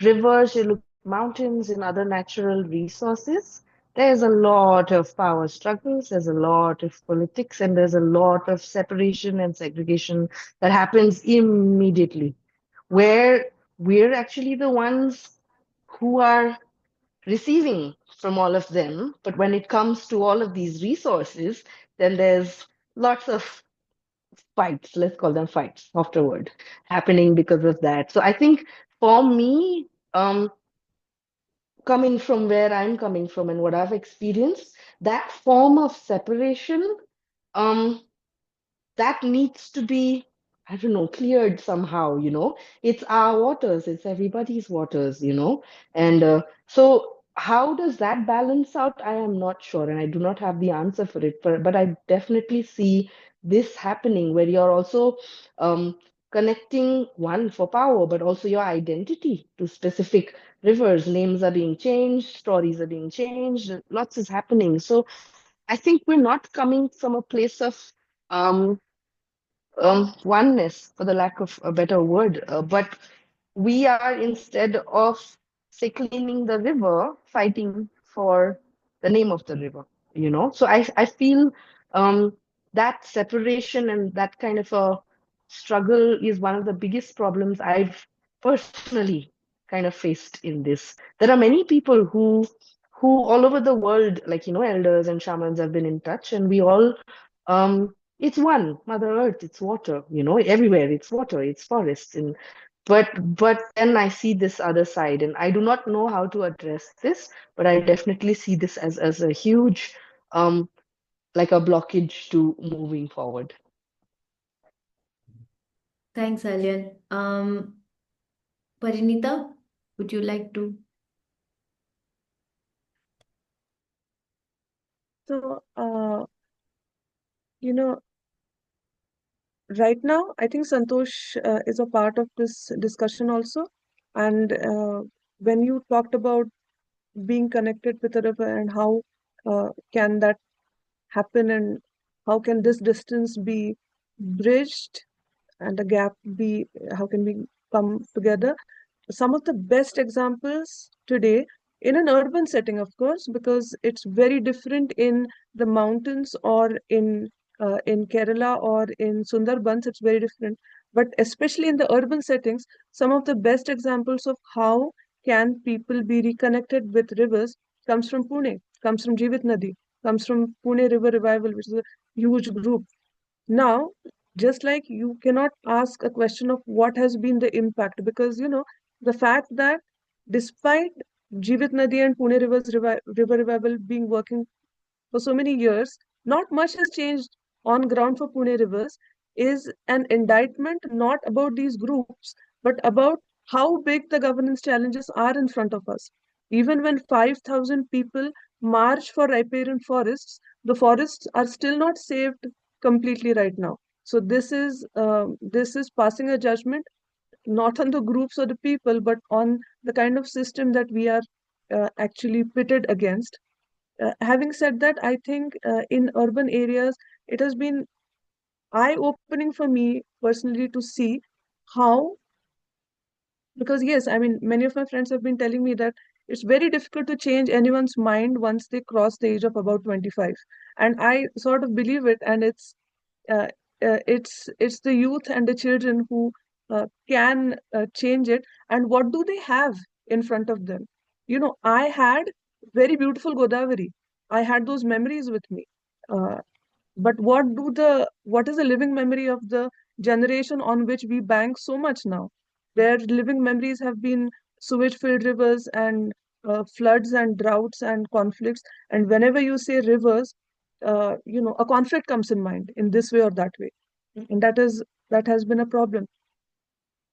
rivers, you look at mountains and other natural resources, there's a lot of power struggles, there's a lot of politics, and there's a lot of separation and segregation that happens immediately, where we're actually the ones who are receiving from all of them. But when it comes to all of these resources, then there's lots of fights, let's call them fights afterward, happening because of that. So I think for me, coming from where I'm coming from and what I've experienced, that form of separation, um, that needs to be, I don't know, cleared somehow. It's our waters, it's everybody's waters. And so, how does that balance out? I am not sure, and I do not have the answer for it. But I definitely see this happening where you're also connecting one for power, but also your identity to specific rivers. Names are being changed, stories are being changed, lots is happening. So, I think we're not coming from a place of um, oneness, for the lack of a better word. But we are, instead of, say, cleaning the river, fighting for the name of the river, you know? So I feel um, that separation and that kind of a struggle is one of the biggest problems I've personally kind of faced in this. There are many people who all over the world, like, you know, elders and shamans have been in touch, and we all it's one Mother Earth, it's water, you know, everywhere it's water, it's forests, and but then I see this other side, and I do not know how to address this, but I definitely see this as a huge like a blockage to moving forward. Thanks, Alyen. Parineeta, would you like to? So, you know, right now, I think Santosh is a part of this discussion also. And when you talked about being connected with the river and how can that happen and how can this distance be bridged and the gap be, how can we come together? Some of the best examples today in an urban setting, of course, because it's very different in the mountains or in Kerala or in Sundarbans, it's very different. But especially in the urban settings, some of the best examples of how can people be reconnected with rivers comes from Pune, comes from Jeevit Nadi, comes from Pune River Revival, which is a huge group. Now, just like you cannot ask a question of what has been the impact, because the fact that despite Jeevit Nadi and Pune River Revival being working for so many years, not much has changed on ground for Pune rivers, is an indictment not about these groups, but about how big the governance challenges are in front of us. Even when 5,000 people march for riparian forests, the forests are still not saved completely right now. So this is passing a judgment not on the groups or the people, but on the kind of system that we are actually pitted against. Having said that, I think in urban areas, it has been eye-opening for me personally to see how, because yes, I mean, many of my friends have been telling me that it's very difficult to change anyone's mind once they cross the age of about 25. And I sort of believe it, and uh, it's the youth and the children who can change it. And what do they have in front of them? I had very beautiful Godavari. I had those memories with me. Uh, but what is the living memory of the generation on which we bank so much now? Their living memories have been sewage-filled rivers and floods and droughts and conflicts. And whenever you say rivers, a conflict comes in mind in this way or that way, and that has been a problem.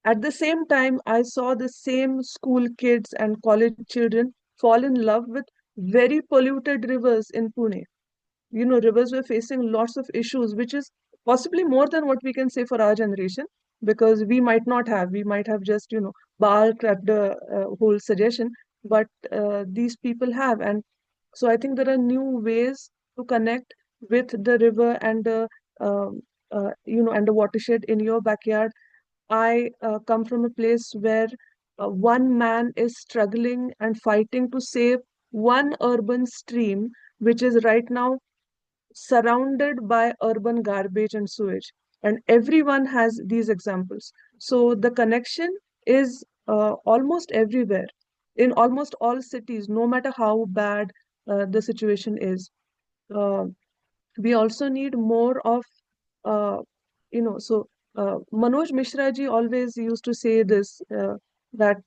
At the same time, I saw the same school kids and college children fall in love with very polluted rivers in Pune. Rivers were facing lots of issues, which is possibly more than what we can say for our generation, because we might have just, balked at the whole suggestion, but these people have. And so I think there are new ways to connect with the river and um, and the watershed in your backyard. I come from a place where one man is struggling and fighting to save one urban stream, which is right now surrounded by urban garbage and sewage. And everyone has these examples. So the connection is almost everywhere, in almost all cities, no matter how bad the situation is. Uh, we also need more of uh, so Manoj Mishra ji always used to say this, that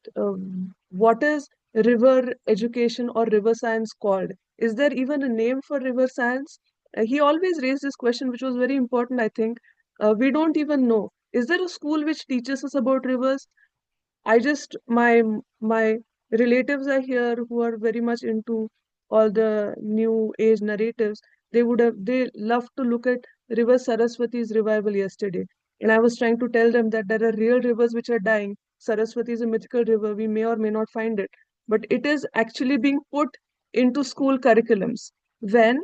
what is river education or river science called? Is there even a name for river science? He always raised this question, which was very important, I think. We don't even know, is there a school which teaches us about rivers? I just my relatives are here who are very much into all the new age narratives. They love to look at River Saraswati's revival yesterday. And I was trying to tell them that there are real rivers which are dying. Saraswati is a mythical river. We may or may not find it. But it is actually being put into school curriculums. When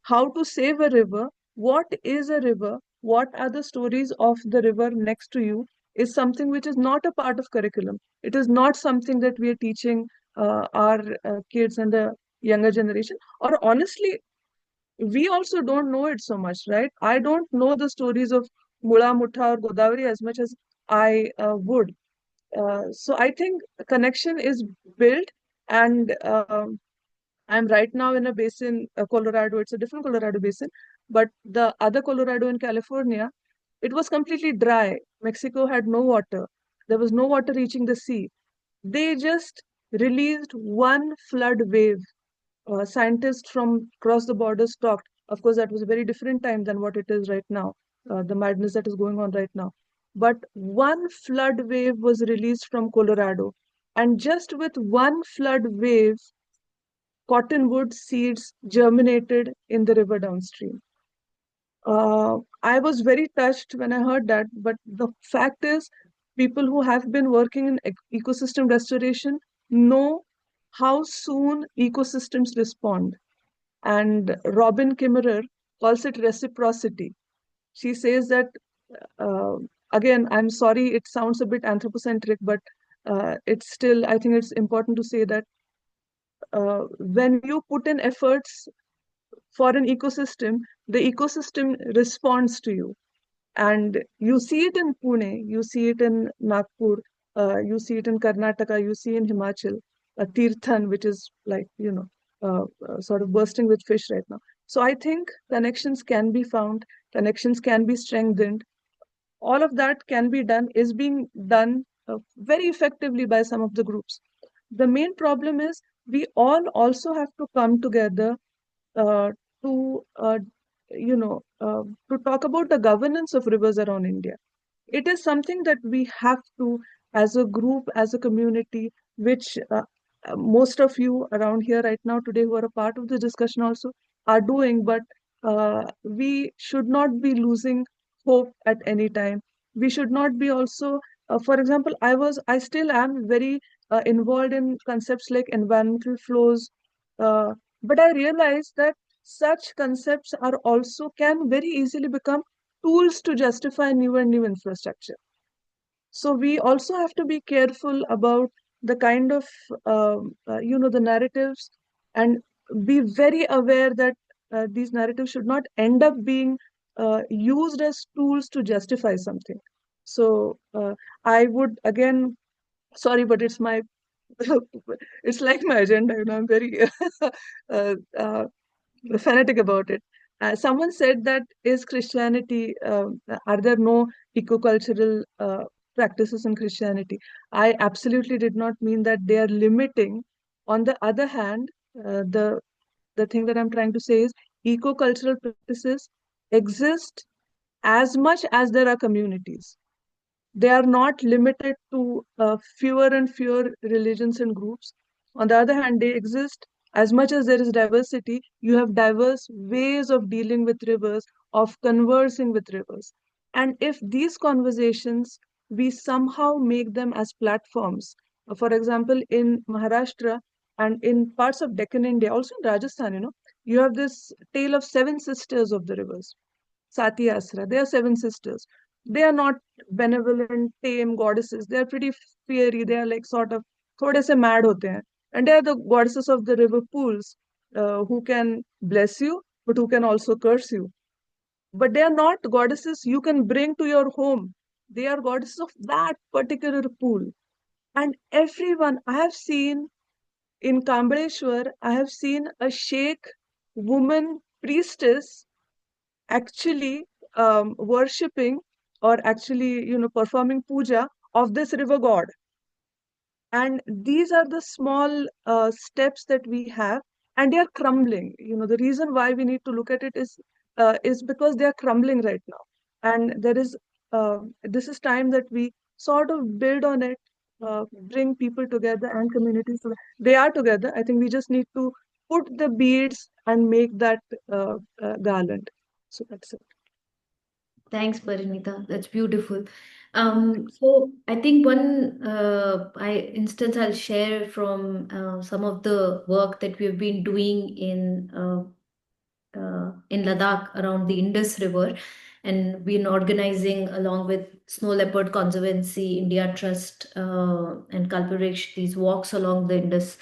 how to save a river, what is a river, what are the stories of the river next to you is something which is not a part of curriculum. It is not something that we are teaching our kids and the younger generation. Or honestly, we also don't know it so much, right? I don't know the stories of Mula, Mutha, or Godavari as much as I would. So I think a connection is built, and I'm right now in a basin, Colorado. It's a different Colorado basin, but the other Colorado in California, it was completely dry. Mexico had no water. There was no water reaching the sea. They just released one flood wave. Scientists from across the borders talked. Of course, that was a very different time than what it is right now, the madness that is going on right now. But one flood wave was released from Colorado. And just with one flood wave, cottonwood seeds germinated in the river downstream. I was very touched when I heard that, but the fact is, people who have been working in ecosystem restoration know how soon ecosystems respond. And Robin Kimmerer calls it reciprocity. She says that, uh, again, I'm sorry, it sounds a bit anthropocentric, but it's still, I think it's important to say that when you put in efforts for an ecosystem, the ecosystem responds to you. And you see it in Pune, you see it in Nagpur, you see it in Karnataka, you see in Himachal, Tirthan, which is like, sort of bursting with fish right now. So I think connections can be found, connections can be strengthened. All of that can be done, is being done very effectively by some of the groups. The main problem is we all also have to come together uh, to to talk about the governance of rivers around India. It is something that we have to, as a group, as a community, which most of you around here right now today who are a part of the discussion also are doing, but we should not be losing hope at any time. We should not be also, for example, I still am very involved in concepts like environmental flows, uh, but I realize that such concepts are also can very easily become tools to justify new and new infrastructure. So we also have to be careful about the kind of the narratives, and be very aware that these narratives should not end up being used as tools to justify something. So I would again, sorry, but it's my it's like my agenda. I'm very uh, fanatic about it. Someone said that is Christianity, are there no eco-cultural practices in Christianity? I absolutely did not mean that they are limiting. On the other hand, the thing that I'm trying to say is eco-cultural practices exist as much as there are communities. They are not limited to fewer and fewer religions and groups. On the other hand, they exist as much as there is diversity. You have diverse ways of dealing with rivers, of conversing with rivers. And if these conversations, we somehow make them as platforms, for example, in Maharashtra and in parts of Deccan India, also in Rajasthan, you have this tale of seven sisters of the rivers. Sati Asra. They are seven sisters. They are not benevolent, tame goddesses. They are pretty fiery. They are like sort of थोड़े से mad होते हैं. And they are the goddesses of the river pools, who can bless you, but who can also curse you. But they are not goddesses you can bring to your home. They are goddesses of that particular pool. And everyone, I have seen in Kambaleshwar, I have seen a sheikh woman priestess actually worshipping, or actually performing puja of this river god. And these are the small steps that we have, and they are crumbling. The reason why we need to look at it is because they are crumbling right now. And there is this is time that we sort of build on it, bring people together and communities together. They are together. I think we just need to put the beads and make that garland. So that's it. Thanks, Parineeta. That's beautiful. So I think one instance I'll share from some of the work that we've been doing in Ladakh around the Indus River. and we're organizing along with Snow Leopard Conservancy, India Trust, and Kalparish these walks along the Indus.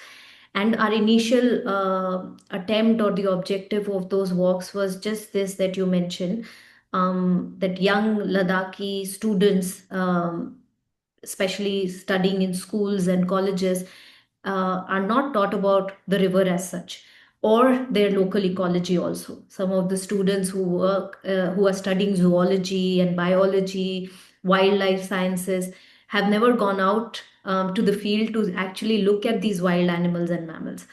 And our initial attempt or the objective of those walks was just this that you mentioned, that young Ladakhi students, especially studying in schools and colleges, are not taught about the river as such or their local ecology also. Some of the students who are studying zoology and biology, wildlife sciences, have never gone out to the field to actually look at these wild animals and mammals.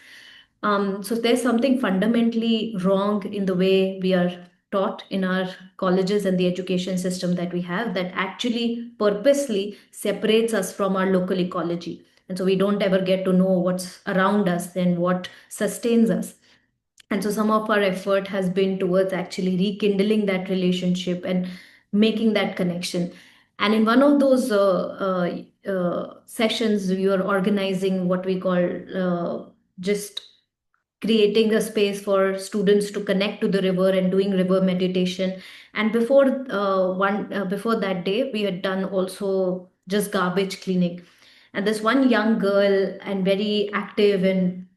So there's something fundamentally wrong in the way we are taught in our colleges and the education system that we have, that actually purposely separates us from our local ecology. And so we don't ever get to know what's around us and what sustains us. And so some of our effort has been towards actually rekindling that relationship and making that connection. And in one of those sessions, we were organizing what we call just creating a space for students to connect to the river and doing river meditation. And before that day, we had done also just garbage cleaning. And this one young girl, and very active, and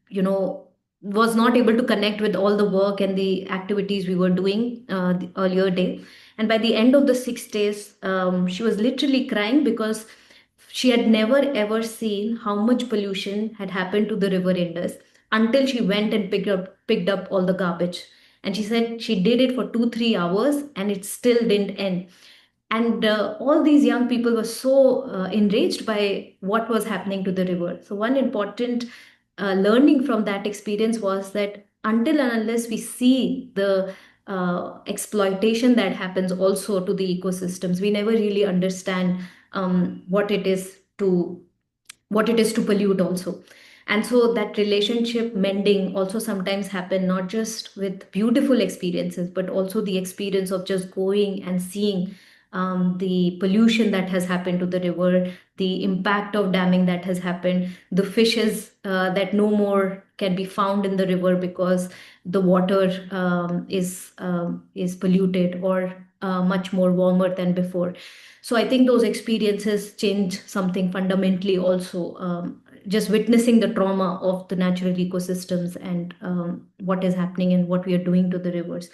was not able to connect with all the work and the activities we were doing the earlier day. And by the end of the 6 days, she was literally crying because she had never ever seen how much pollution had happened to the river Indus until she went and picked up all the garbage. And she said she did it for 2 3 hours and it still didn't end. And all these young people were so enraged by what was happening to the river. So one important learning from that experience was that until and unless we see the exploitation that happens also to the ecosystems, we never really understand what it is to pollute also. And so that relationship mending also sometimes happen not just with beautiful experiences, but also the experience of just going and seeing the pollution that has happened to the river, the impact of damming that has happened, the fishes that no more can be found in the river because the water is polluted or much more warmer than before. So I think those experiences change something fundamentally also. Just witnessing the trauma of the natural ecosystems and what is happening and what we are doing to the rivers.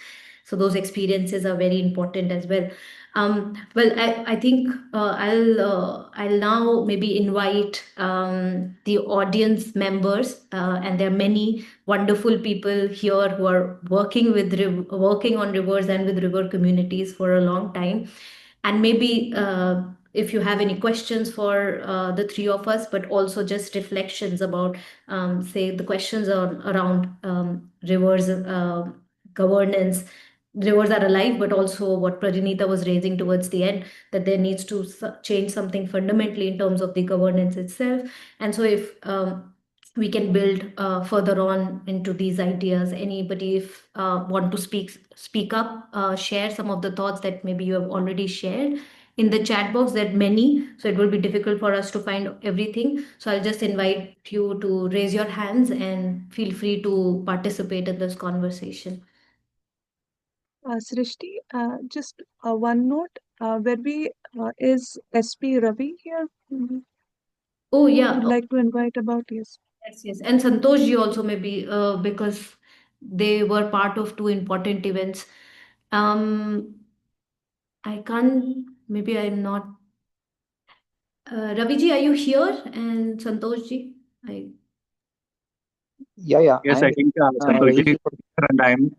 So those experiences are very important as well. Well, I think I'll now maybe invite the audience members, and there are many wonderful people here who are working on rivers and with river communities for a long time. And maybe if you have any questions for the three of us, but also just reflections about, say, the questions around rivers governance. Rivers are alive, but also what Parineeta was raising towards the end, that there needs to change something fundamentally in terms of the governance itself. And so if we can build further on into these ideas. Anybody if want to speak up, share some of the thoughts that maybe you have already shared in the chat box. There are many, so it will be difficult for us to find everything. So I'll just invite you to raise your hands and feel free to participate in this conversation. Srishti, just one note, where we is SP Ravi here? Oh yeah. Would like to invite about, yes. Yes, yes. And Santosh ji also maybe because they were part of two important events. Um, I can't, maybe I'm not. Ravi ji, are you here? And Santosh ji? I... Yeah, Yes, I I'm think ready Santoshi is for. here and I'm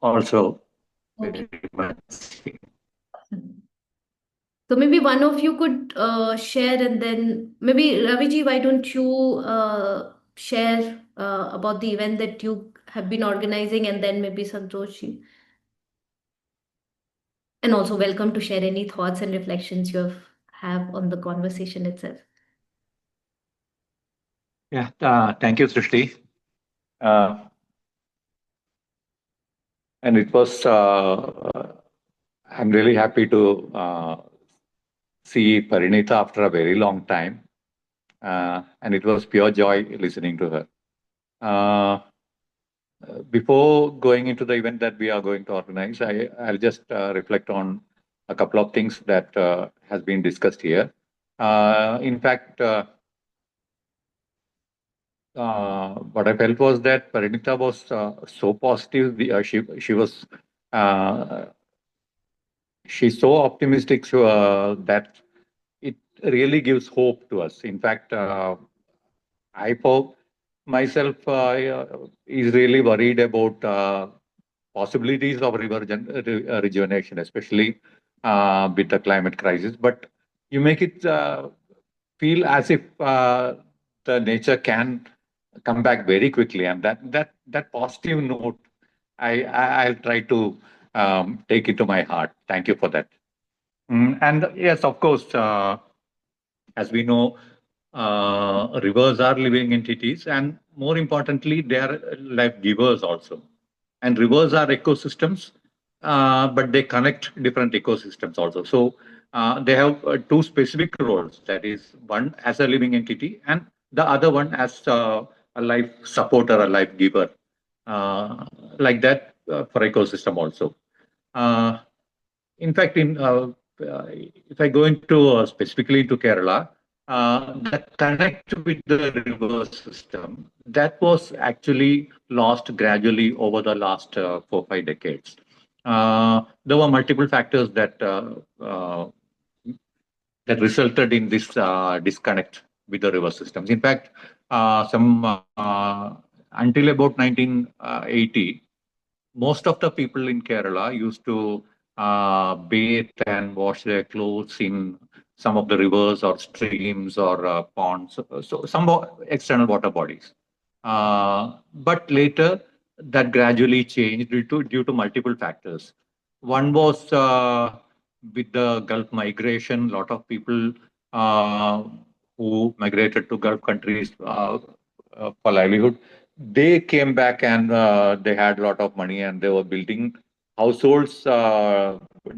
also Okay. very much here. So maybe one of you could share, and then maybe Ravi ji, why don't you share about the event that you have been organizing, and then maybe Santosh ji. And also welcome to share any thoughts and reflections have on the conversation itself. Yeah, thank you, Srishti. Uh, and it was, I'm really happy to see Parineeta after a very long time. And it was pure joy listening to her. Before going into the event that we are going to organize, I'll just reflect on a couple of things that has been discussed here. In fact, what I felt was that Parineeta was so positive. Uh, she's so optimistic that it really gives hope to us. In fact, I for myself is really worried about possibilities of rejuvenation, especially with the climate crisis. But you make it feel as if the nature can come back very quickly, and that positive note, I'll try to take it to my heart. Thank you for that. And yes, of course, as we know, rivers are living entities, and more importantly, they are life givers also. And rivers are ecosystems, but they connect different ecosystems also. So they have two specific roles. That is, one as a living entity, and the other one as a life supporter, a life giver. Like that for ecosystem also. Uh, in fact, if I go into specifically into Kerala, that connect with the river system that was actually lost gradually over the last 4 5 decades. There were multiple factors that resulted in this disconnect with the river systems. In fact, some until about 1980, most of the people in Kerala used to bathe and wash their clothes in some of the rivers or streams or ponds, so some external water bodies. But later, that gradually changed due to multiple factors. One was with the Gulf migration, a lot of people uh, who migrated to Gulf countries for livelihood, they came back and they had a lot of money and they were building households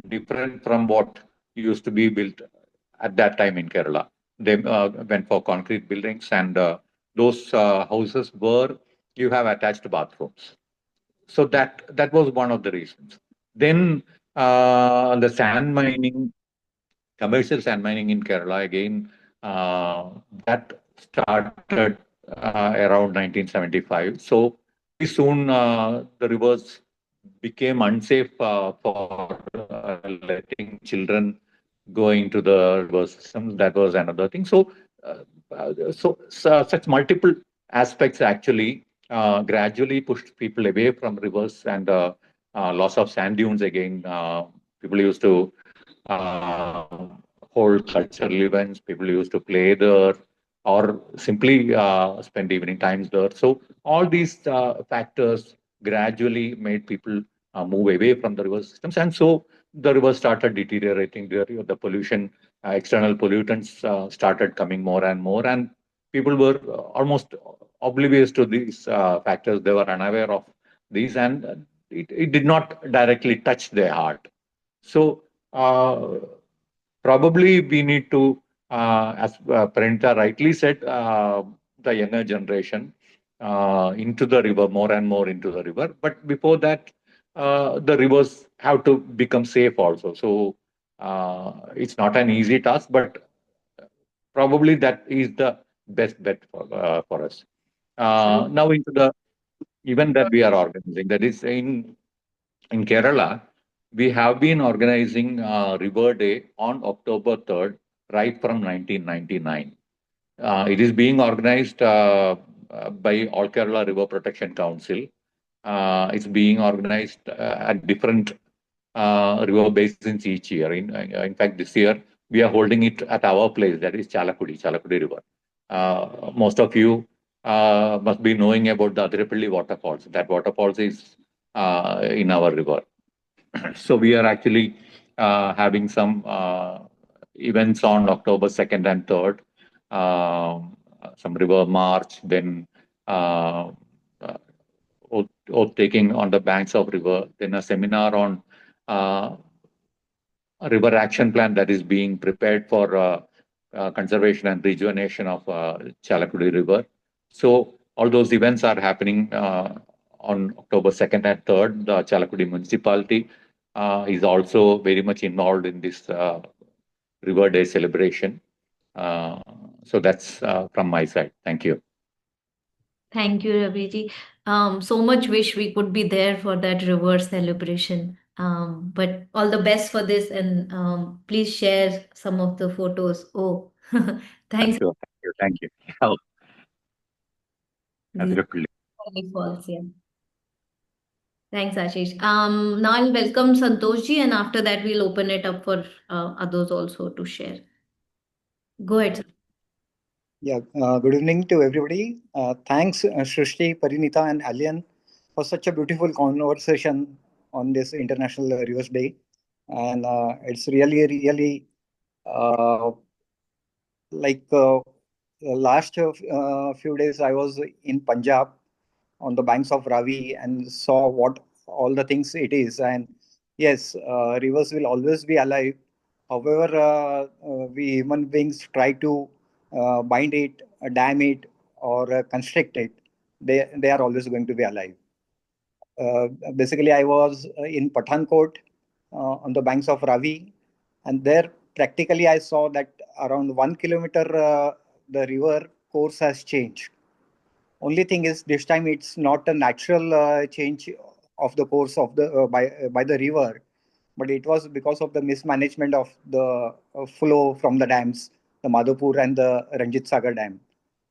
different from what used to be built at that time in Kerala. They went for concrete buildings, and those houses were you have attached bathrooms. So that was one of the reasons. Then the sand mining, commercial sand mining in Kerala again, that started around 1975. So very soon the rivers became unsafe for letting children go into the river systems. That was another thing. So such multiple aspects actually gradually pushed people away from rivers, and loss of sand dunes again. People used to uh, hold cultural events. People used to play there or simply spend evening times there. So all these factors gradually made people move away from the river systems, and so the river started deteriorating. The pollution, external pollutants started coming more and more, and people were almost oblivious to these factors. They were unaware of these, and it did not directly touch their heart. So probably we need to, as Parineeta rightly said, the younger generation into the river, more and more into the river. But before that, the rivers have to become safe also. So it's not an easy task, but probably that is the best bet for us. True. Now into the event that we are organizing, that is in Kerala, we have been organizing River Day on October 3rd, right from 1999. It is being organized by All Kerala River Protection Council. It's being organized at different river basins each year. In fact, this year we are holding it at our place, that is Chalakudi River. Most of you must be knowing about the Adirapalli waterfalls. That waterfalls is in our river. So we are actually having some events on October 2nd and 3rd, some river march, then uh, uh, oath taking on the banks of river, then a seminar on uh, a river action plan that is being prepared for conservation and rejuvenation of Chalakudi River. So all those events are happening on October 2nd and 3rd. The Chalakudi municipality is also very much involved in this River Day celebration. So that's from my side. Thank you. Thank you, Raviji. So much wish we could be there for that river celebration. But all the best for this, and please share some of the photos. Oh, thanks. Sure. Thank you. Oh, These absolutely. are very false, yeah. Thanks, Ashish. Now I'll welcome Santoshji, and after that we'll open it up for others also to share. Go ahead. Yeah, good evening to everybody. Thanks, Shrishtee, Parineeta, and Alyen for such a beautiful conversation on this International Rivers Day. And it's really uh, like last few days I was in Punjab on the banks of Ravi and saw what all the things it is. And yes, rivers will always be alive. However, we human beings try to bind it, dam it, or constrict it. They are always going to be alive. Basically, I was in Pathankot on the banks of Ravi, and there practically I saw that around 1 kilometer the river course has changed. Only thing is this time it's not a natural change of the course of the by the river, but it was because of the mismanagement of the flow from the dams, the Madhupur and the Ranjit Sagar dam.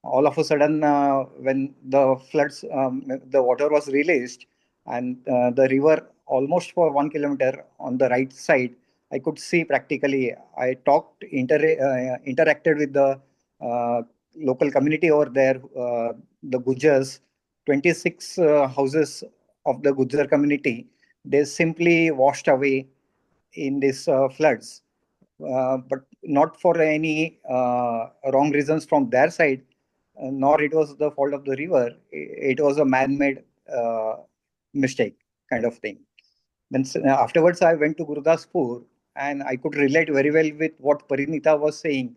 All of a sudden, when the floods, the water was released, and the river almost for 1 kilometer on the right side, I could see practically. I interacted with the local community over there, the Gujars, 26 houses of the Gujar community, they simply washed away in these floods, but not for any wrong reasons from their side, nor it was the fault of the river. It was a man-made mistake kind of thing. Then afterwards, I went to Gurdaspur and I could relate very well with what Parineeta was saying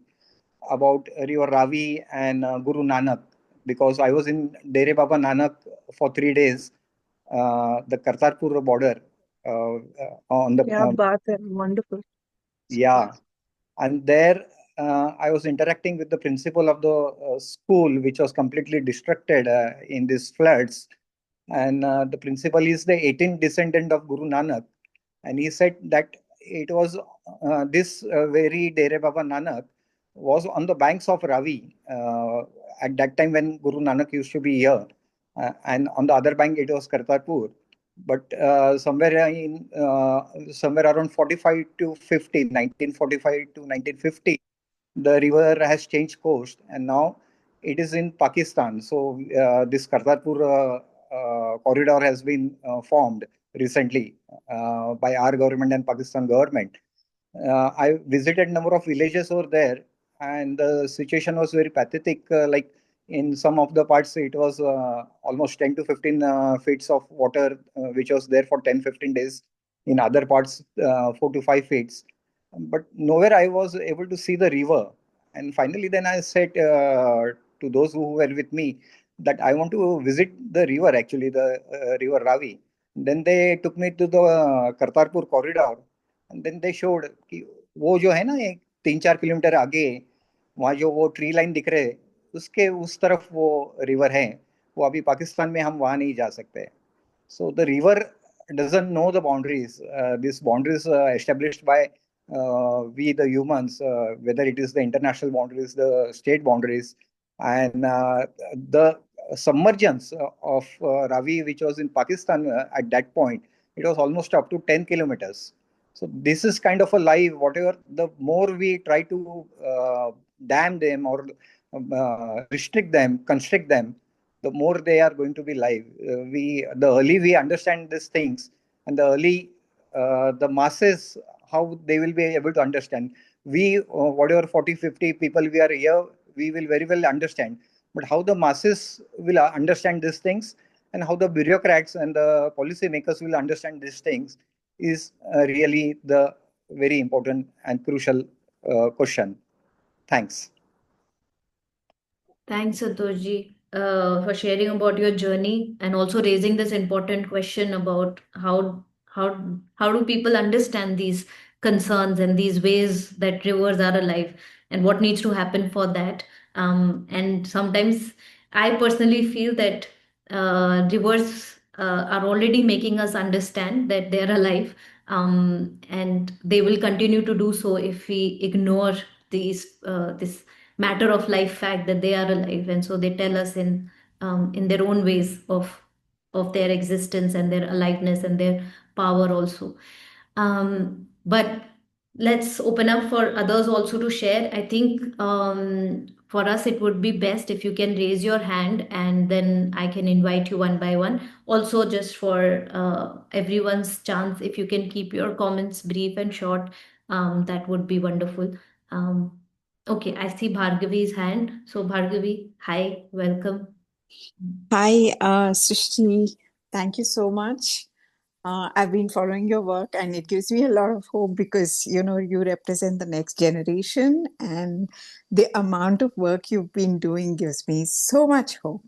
about River Ravi and Guru Nanak, because I was in Dere Baba Nanak for 3 days, the Kartarpur border on the क्या बात है, wonderful. yeah, and there I was interacting with the principal of the school, which was completely destructed in these floods. And the principal is the 18th descendant of Guru Nanak, and he said that it was this very Dere Baba Nanak was on the banks of Ravi at that time when Guru Nanak used to be here, and on the other bank it was Kartarpur. But somewhere around 45 to 50, 1945 to 1950, the river has changed course, and now it is in Pakistan. So this Kartarpur corridor has been formed recently by our government and Pakistan government. I visited number of villages over there, and the situation was very pathetic. Like in some of the parts, it was almost 10 to 15 feet of water, which was there for 10-15 days. In other parts, 4 to 5 feet. But nowhere I was able to see the river. And finally, then I said to those who were with me that I want to visit the river, actually, the river Ravi. Then they took me to the Kartarpur corridor, and then they showed कि वो जो है ना एक 3-4 kilometre आगे वहाँ जो वो ट्री लाइन दिख रहे उसके उस तरफ वो रिवर है, वो अभी पाकिस्तान में हम वहाँ नहीं जा सकते. So the river doesn't know the boundaries. These boundaries established by we the humans, whether it is the international boundaries, the state boundaries, and the submergence of Ravi, which was in Pakistan at that point, it was almost up to 10 kilometers. So this is kind of a lie. Whatever, the more we try to dam them or restrict them, constrict them, the more they are going to be live. The early we understand these things, and the early the masses, how they will be able to understand. We whatever 40-50 people we are here, we will very well understand. But how the masses will understand these things, and how the bureaucrats and the policy makers will understand these things, is really the very important and crucial question. Thanks. Thanks, Santoshji. for sharing about your journey and also raising this important question about how do people understand these concerns and these ways that rivers are alive and what needs to happen for that. And sometimes I personally feel that rivers are already making us understand that they're alive, and they will continue to do so if we ignore this matter of life fact that they are alive, and so they tell us in their own ways of their existence and their aliveness and their power also. But let's open up for others also to share. I think for us it would be best if you can raise your hand and then I can invite you one by one. Also, just for everyone's chance, if you can keep your comments brief and short, that would be wonderful. Um, okay, I see Bhargavi's hand. So, Bhargavi, hi, welcome. Hi, Srishti. Thank you so much. I've been following your work and it gives me a lot of hope because, you represent the next generation and the amount of work you've been doing gives me so much hope.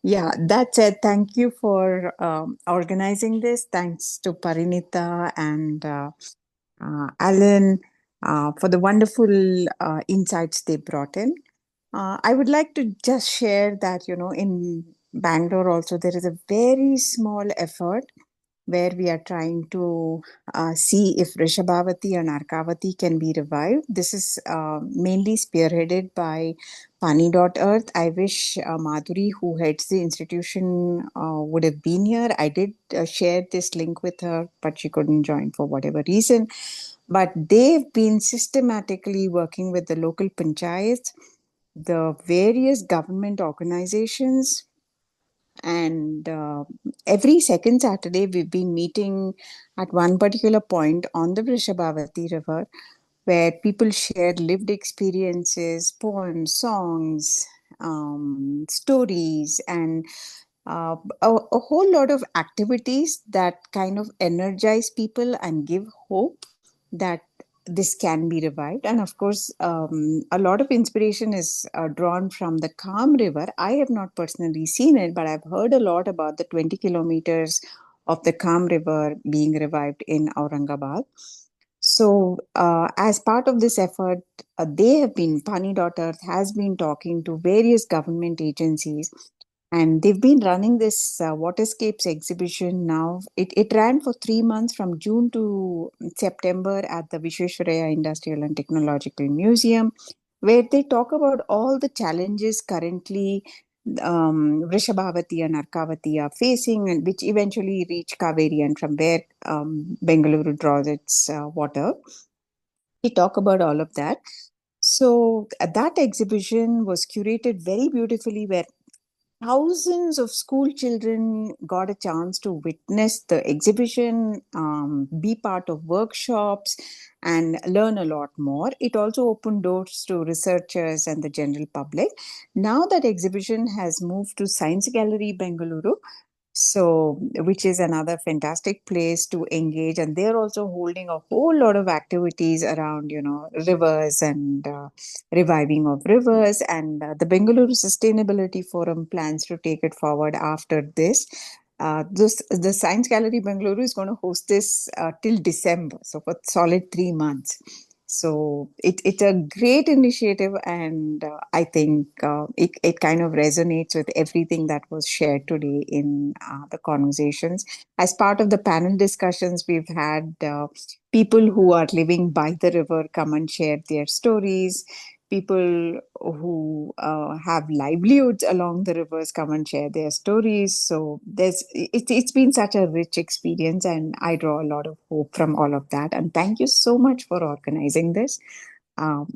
Yeah, that said, thank you for organizing this. Thanks to Parineeta and Alyen for the wonderful insights they brought in. I would like to just share that, in Bangalore also, there is a very small effort where we are trying to see if Rishabhavati and Arkavati can be revived. This is mainly spearheaded by Pani.Earth. I wish Madhuri, who heads the institution, would have been here. I did share this link with her, but she couldn't join for whatever reason. But they've been systematically working with the local panchayats, the various government organizations, and every second Saturday we've been meeting at one particular point on the Vrishabhavati River where people share lived experiences, poems, songs, stories, and a whole lot of activities that kind of energize people and give hope that this can be revived. And of course, a lot of inspiration is drawn from the Kham River. I have not personally seen it, but I've heard a lot about the 20 kilometers of the Kham River being revived in Aurangabad. So, as part of this effort, Pani.Earth has been talking to various government agencies and they've been running this Waterscapes exhibition now. It ran for 3 months from June to September at the Vishwesvaraya Industrial and Technological Museum, where they talk about all the challenges currently Rishabhavati and Arkavati are facing, and which eventually reach Kaveri, and from where Bengaluru draws its water. We talk about all of that. So that exhibition was curated very beautifully, where thousands of school children got a chance to witness the exhibition, be part of workshops, and learn a lot more. It also opened doors to researchers and the general public. Now that exhibition has moved to Science Gallery, Bengaluru, so which is another fantastic place to engage, and they're also holding a whole lot of activities around rivers and reviving of rivers, and the Bengaluru Sustainability Forum plans to take it forward after this. The Science Gallery Bengaluru is going to host this till December, so for solid 3 months. So it's a great initiative, and I think it kind of resonates with everything that was shared today in the conversations. As part of the panel discussions, we've had people who are living by the river come and share their stories. People who have livelihoods along the rivers come and share their stories. So it's been such a rich experience, and I draw a lot of hope from all of that. And thank you so much for organizing this.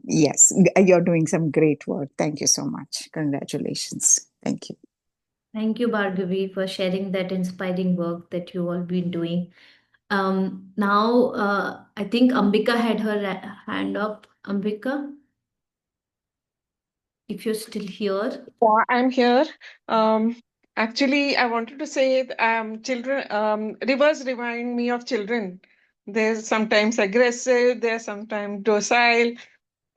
Yes, you're doing some great work. Thank you so much. Congratulations. Thank you. Thank you, Bhargavi, for sharing that inspiring work that you all been doing. Now, I think Ambika had her hand up. Ambika, if you're still here. Yeah, I'm here. Um, Actually, I wanted to say children, rivers remind me of children. They're sometimes aggressive, they're sometimes docile.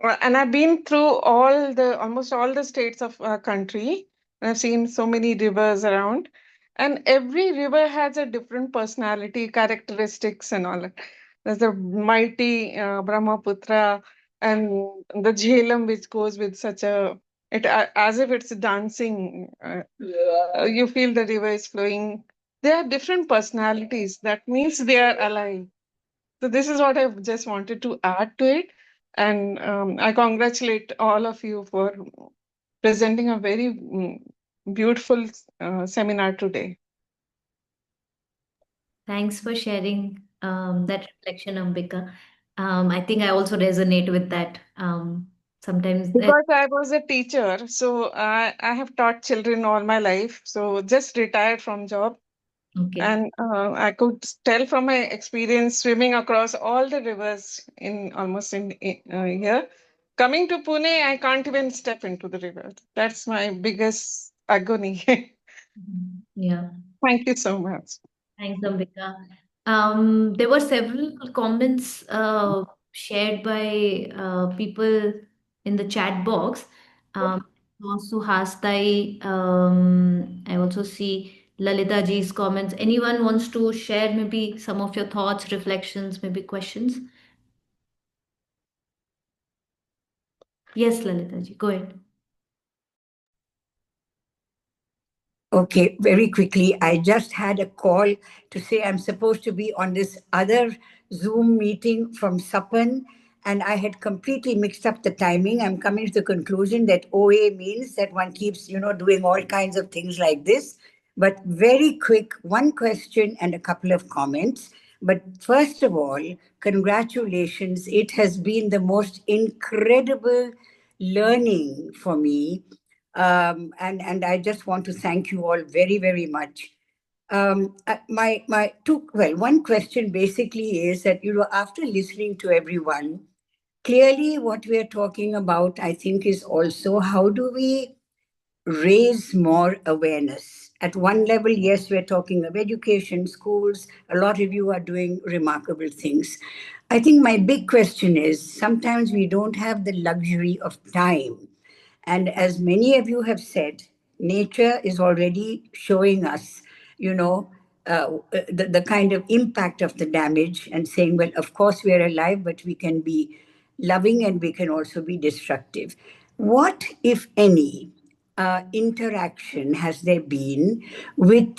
And I've been through almost all the states of our country. I've seen so many rivers around, and every river has a different personality, characteristics, and all that. There's the mighty Brahmaputra and the Jhelum, which goes with such a as if it's dancing. You feel the river is flowing. They are different personalities. That means they are alive. So this is what I just wanted to add to it. And I congratulate all of you for presenting a very beautiful seminar today. Thanks for sharing that reflection, Ambika. I think I also resonate with that. Sometimes, Because I was a teacher, so I have taught children all my life. So just retired from job. okay. And I could tell from my experience swimming across all the rivers in almost in here. Coming to Pune, I can't even step into the river. That's my biggest agony. Yeah. Thank you so much. Thanks, Ambika. There were several comments shared by people in the chat box. Also, Hastai, I also see Lalita ji's comments. Anyone wants to share maybe some of your thoughts, reflections, maybe questions? Yes, Lalita ji, go ahead. Okay, very quickly. I just had a call to say I'm supposed to be on this other Zoom meeting from Sapan, and I had completely mixed up the timing. I'm coming to the conclusion that OA means that one keeps, doing all kinds of things like this. But very quick, one question and a couple of comments. But first of all, congratulations. It has been the most incredible learning for me, and I just want to thank you all very, very much. One question basically is that, after listening to everyone, clearly what we are talking about, I think, is also how do we raise more awareness. At one level, yes, we're talking of education, schools. A lot of you are doing remarkable things. I think my big question is sometimes we don't have the luxury of time. And as many of you have said, nature is already showing us, the kind of impact of the damage and saying, well, of course we are alive, but we can be loving and we can also be destructive. What, if any, interaction has there been with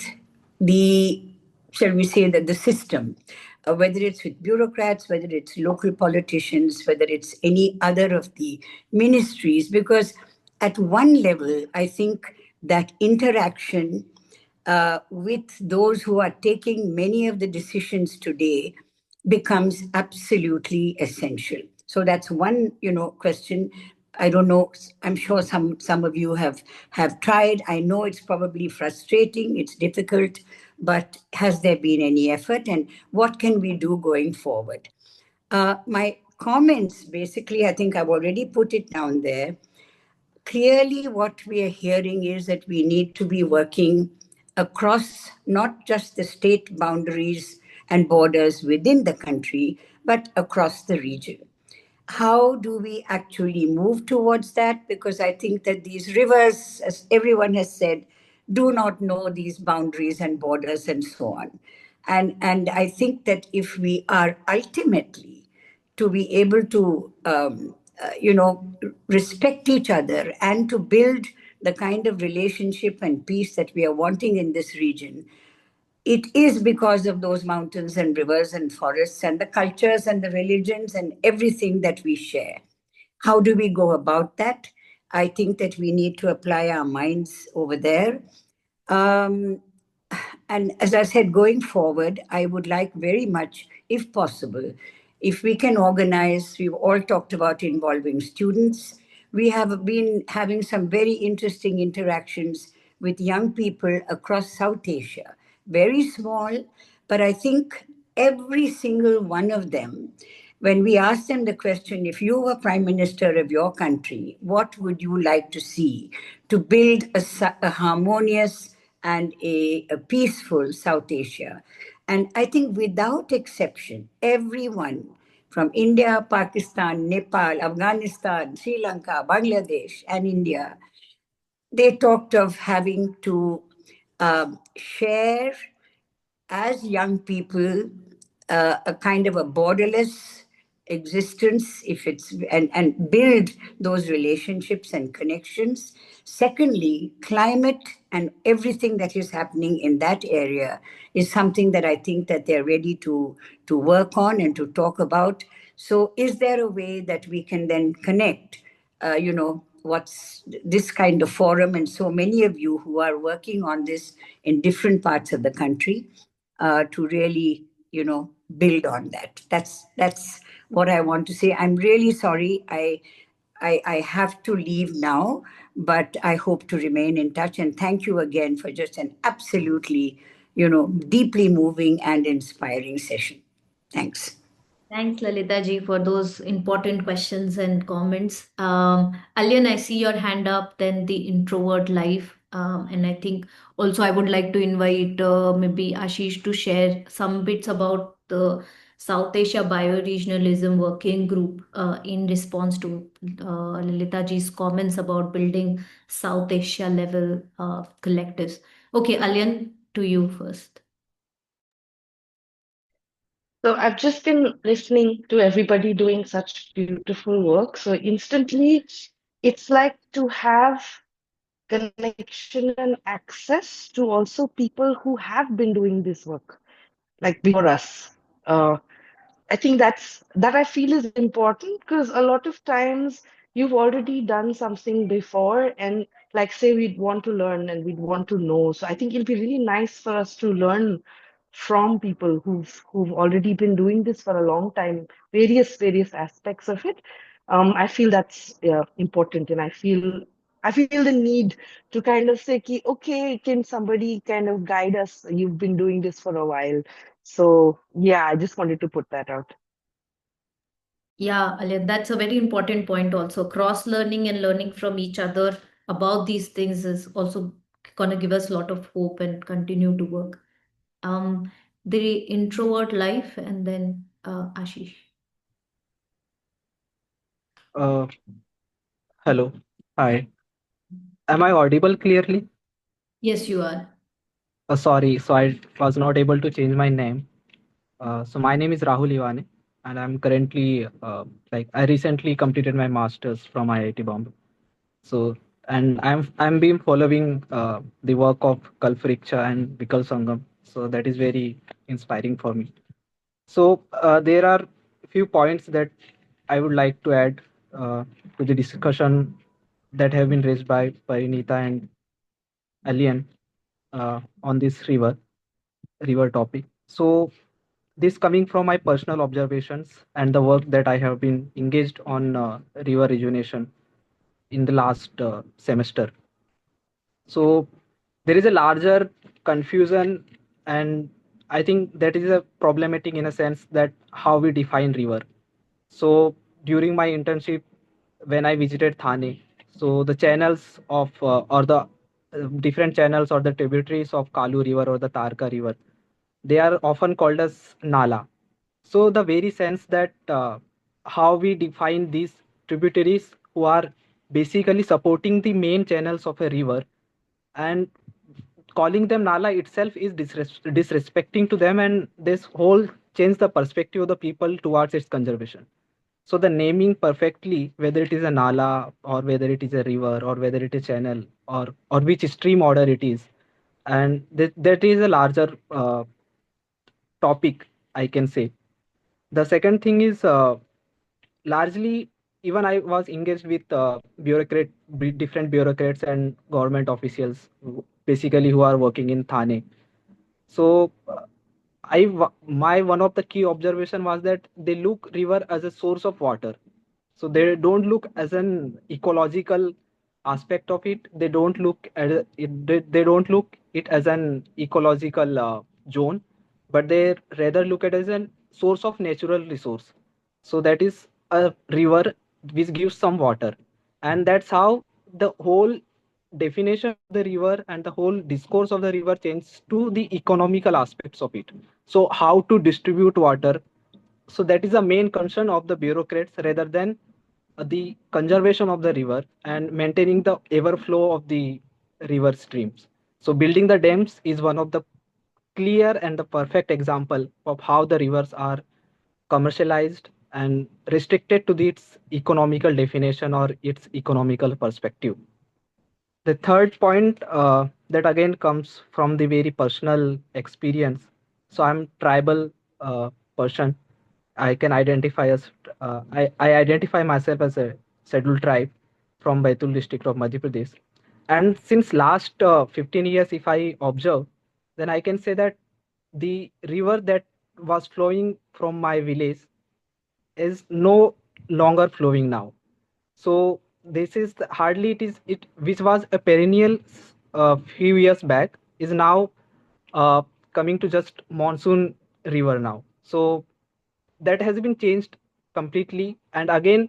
the, shall we say, that the system, whether it's with bureaucrats, whether it's local politicians, whether it's any other of the ministries? Because at one level, I think that interaction with those who are taking many of the decisions today becomes absolutely essential. So that's one, question. I don't know. I'm sure some of you have tried. I know it's probably frustrating. It's difficult, but has there been any effort, and what can we do going forward? My comments, basically, I think I've already put it down there. Clearly, what we are hearing is that we need to be working across not just the state boundaries and borders within the country, but across the region. How do we actually move towards that? Because I think that these rivers, as everyone has said, do not know these boundaries and borders and so on. And I think that if we are ultimately to be able to, respect each other and to build the kind of relationship and peace that we are wanting in this region, it is because of those mountains and rivers and forests and the cultures and the religions and everything that we share. How do we go about that? I think that we need to apply our minds over there. Um, and as I said, going forward, I would like very much, if possible, if we can organize, we've all talked about involving students. We have been having some very interesting interactions with young people across South Asia. Very small, but I think every single one of them, when we ask them the question, if you were prime minister of your country, what would you like to see to build a harmonious and a peaceful South Asia? And I think without exception, everyone from India, Pakistan, Nepal, Afghanistan, Sri Lanka, Bangladesh, and India, they talked of having to share as young people a kind of a borderless existence, if it's and build those relationships and connections. Secondly, climate and everything that is happening in that area is something that I think that they're ready to work on and to talk about. So is there a way that we can then connect, what's this kind of forum, and so many of you who are working on this in different parts of the country, to really, build on that. That's what I want to say. I'm really sorry. I have to leave now, but I hope to remain in touch. And thank you again for just an absolutely, deeply moving and inspiring session. Thanks. Thanks, Lalita ji, for those important questions and comments. Alyen, I see your hand up, then the introvert life. And I think also I would like to invite maybe Ashish to share some bits about the South Asia Bioregionalism Working Group in response to Lalita ji's comments about building South Asia level collectives. Okay, Alyen, to you first. So I've just been listening to everybody doing such beautiful work. So instantly, it's like to have connection and access to also people who have been doing this work, like before us. Uh, I think that I feel is important because a lot of times you've already done something before, and like say we'd want to learn and we'd want to know. So I think it'll be really nice for us to learn from people who've already been doing this for a long time, various aspects of it. I feel that's important, and I feel the need to kind of say, okay, can somebody kind of guide us? You've been doing this for a while. So yeah, I just wanted to put that out. Yeah, Alien, that's a very important point also. Cross learning and learning from each other about these things is also going to give us a lot of hope and continue to work. Um, the introvert life and then Ashish. Uh, Hello. Hi. Am I audible clearly? Yes, you are. Sorry, so I was not able to change my name. So my name is Rahul Ivane, and I'm currently I recently completed my master's from IIT Bombay. So and I'm been following the work of Kalfriksha and Vikalp Sangam. So that is very inspiring for me. So there are a few points that I would like to add to the discussion that have been raised by Parineeta and Alien on this river topic. So this coming from my personal observations and the work that I have been engaged on river rejuvenation in the last semester. So there is a larger confusion, and I think that is a problematic in a sense that how we define river. So during my internship, when I visited Thane, so the channels of or the different channels or the tributaries of Kalu River or the Tarka River, they are often called as Nala. So the very sense that how we define these tributaries who are basically supporting the main channels of a river, and calling them Nala itself is disrespecting to them, and this whole change the perspective of the people towards its conservation. So the naming perfectly, whether it is a nala or whether it is a river or whether it is channel or which stream order it is, and that is a larger topic, I can say. The second thing is largely, even I was engaged with different bureaucrats and government officials, basically who are working in Thane. So my one of the key observation was that they look river as a source of water. So they don't look as an ecological aspect of it. They don't look at they don't look it as an ecological zone, but they rather look at it as a source of natural resource. So that is a river which gives some water, and that's how the whole definition of the river and the whole discourse of the river changes to the economical aspects of it. So how to distribute water, so that is the main concern of the bureaucrats rather than the conservation of the river and maintaining the ever flow of the river streams. So building the dams is one of the clear and the perfect example of how the rivers are commercialized and restricted to its economical definition or its economical perspective. The third point that again comes from the very personal experience. So I'm tribal person. I can identify as I identify myself as a scheduled tribe from Baitul district of Madhya Pradesh. And since last 15 years, if I observe, then I can say that the river that was flowing from my village is no longer flowing now. So this is hardly it is it which was a perennial few years back is now uh, coming to just monsoon river now. So that has been changed completely. And again,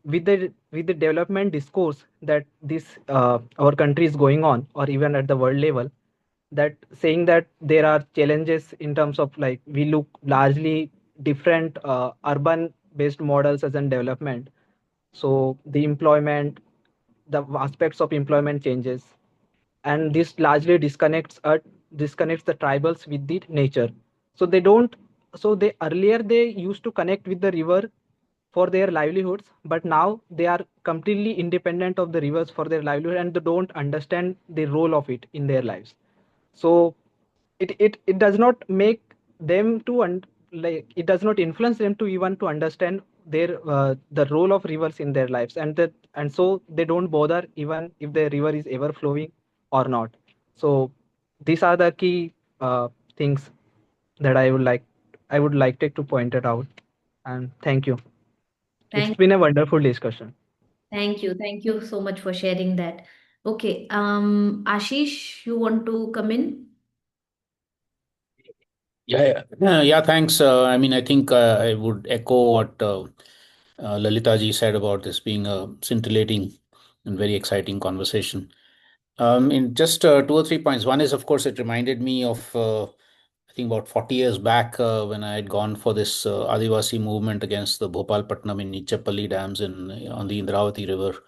with the development discourse that this our country is going on, or even at the world level, that saying that there are challenges in terms of like we look largely different urban based models as in development. So the employment, the aspects of employment changes, and this largely disconnects the tribals with the nature. So they don't. So they earlier they used to connect with the river for their livelihoods, but now they are completely independent of the rivers for their livelihood, and they don't understand the role of it in their lives. So it does not make them to like it does not influence them to even to understand their the role of rivers in their lives, and so they don't bother even if the river is ever flowing or not. So these are the key things that I would like to point it out. And thank you. It's Thank, been a wonderful discussion. thank you. Thank you so much for sharing that. Okay, Ashish, you want to come in? Yeah, thanks. I mean, I think I would echo what Lalita ji said about this being a scintillating and very exciting conversation. In just two or three points. One is, of course, it reminded me of, I think, about 40 years back when I had gone for this Adivasi movement against the Bhopalpatnam and Nichapalli dams on the Indravati River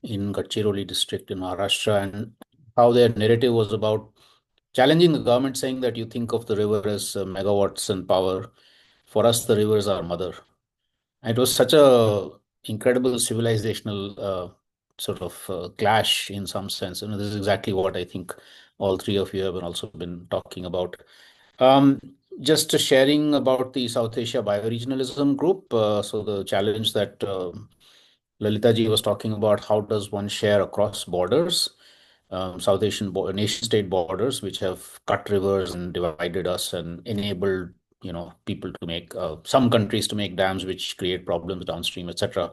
in Gadchiroli district in Maharashtra, and how their narrative was about challenging the government, saying that you think of the river as megawatts and power. For us, the river is our mother. And it was such a incredible civilizational sort of clash in some sense. And this is exactly what I think all three of you have also been talking about. Um, just sharing about the South Asia bioregionalism group. So the challenge that Lalita ji was talking about, how does one share across borders? South Asian nation-state borders, which have cut rivers and divided us and enabled people to make some countries to make dams which create problems downstream, etc.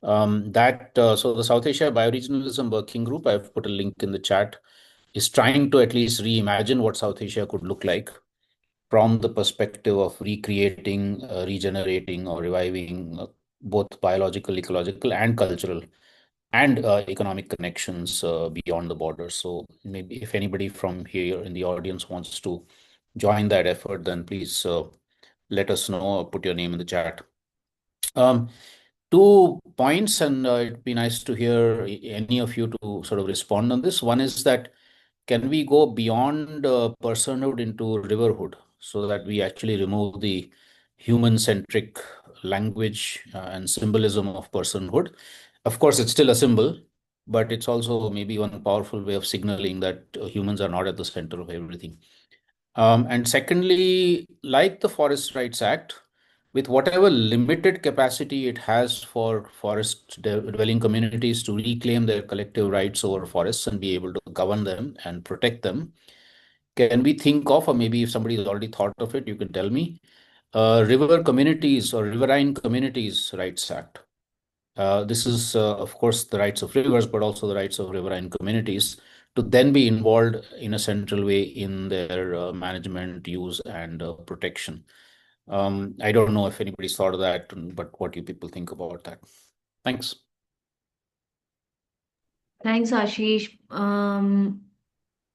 That so the South Asia Bioregionalism Working Group, I've put a link in the chat, is trying to at least reimagine what South Asia could look like from the perspective of recreating, regenerating, or reviving both biological, ecological, and cultural and economic connections beyond the borders. So maybe if anybody from here in the audience wants to join that effort, then please let us know or put your name in the chat. Um, 2 points, and it'd be nice to hear any of you to sort of respond on this. One is that can we go beyond personhood into riverhood so that we actually remove the human-centric language and symbolism of personhood? Of course, it's still a symbol, but it's also maybe one powerful way of signaling that humans are not at the center of everything. And secondly, like the Forest Rights Act, with whatever limited capacity it has for forest dwelling communities to reclaim their collective rights over forests and be able to govern them and protect them, can we think of, or maybe if somebody has already thought of it, you can tell me, river communities or riverine communities rights act? This is, of course, the rights of rivers, but also the rights of riverine communities to then be involved in a central way in their management, use, and protection. I don't know if anybody's thought of that, but what do you people think about that? Thanks. Thanks, Ashish.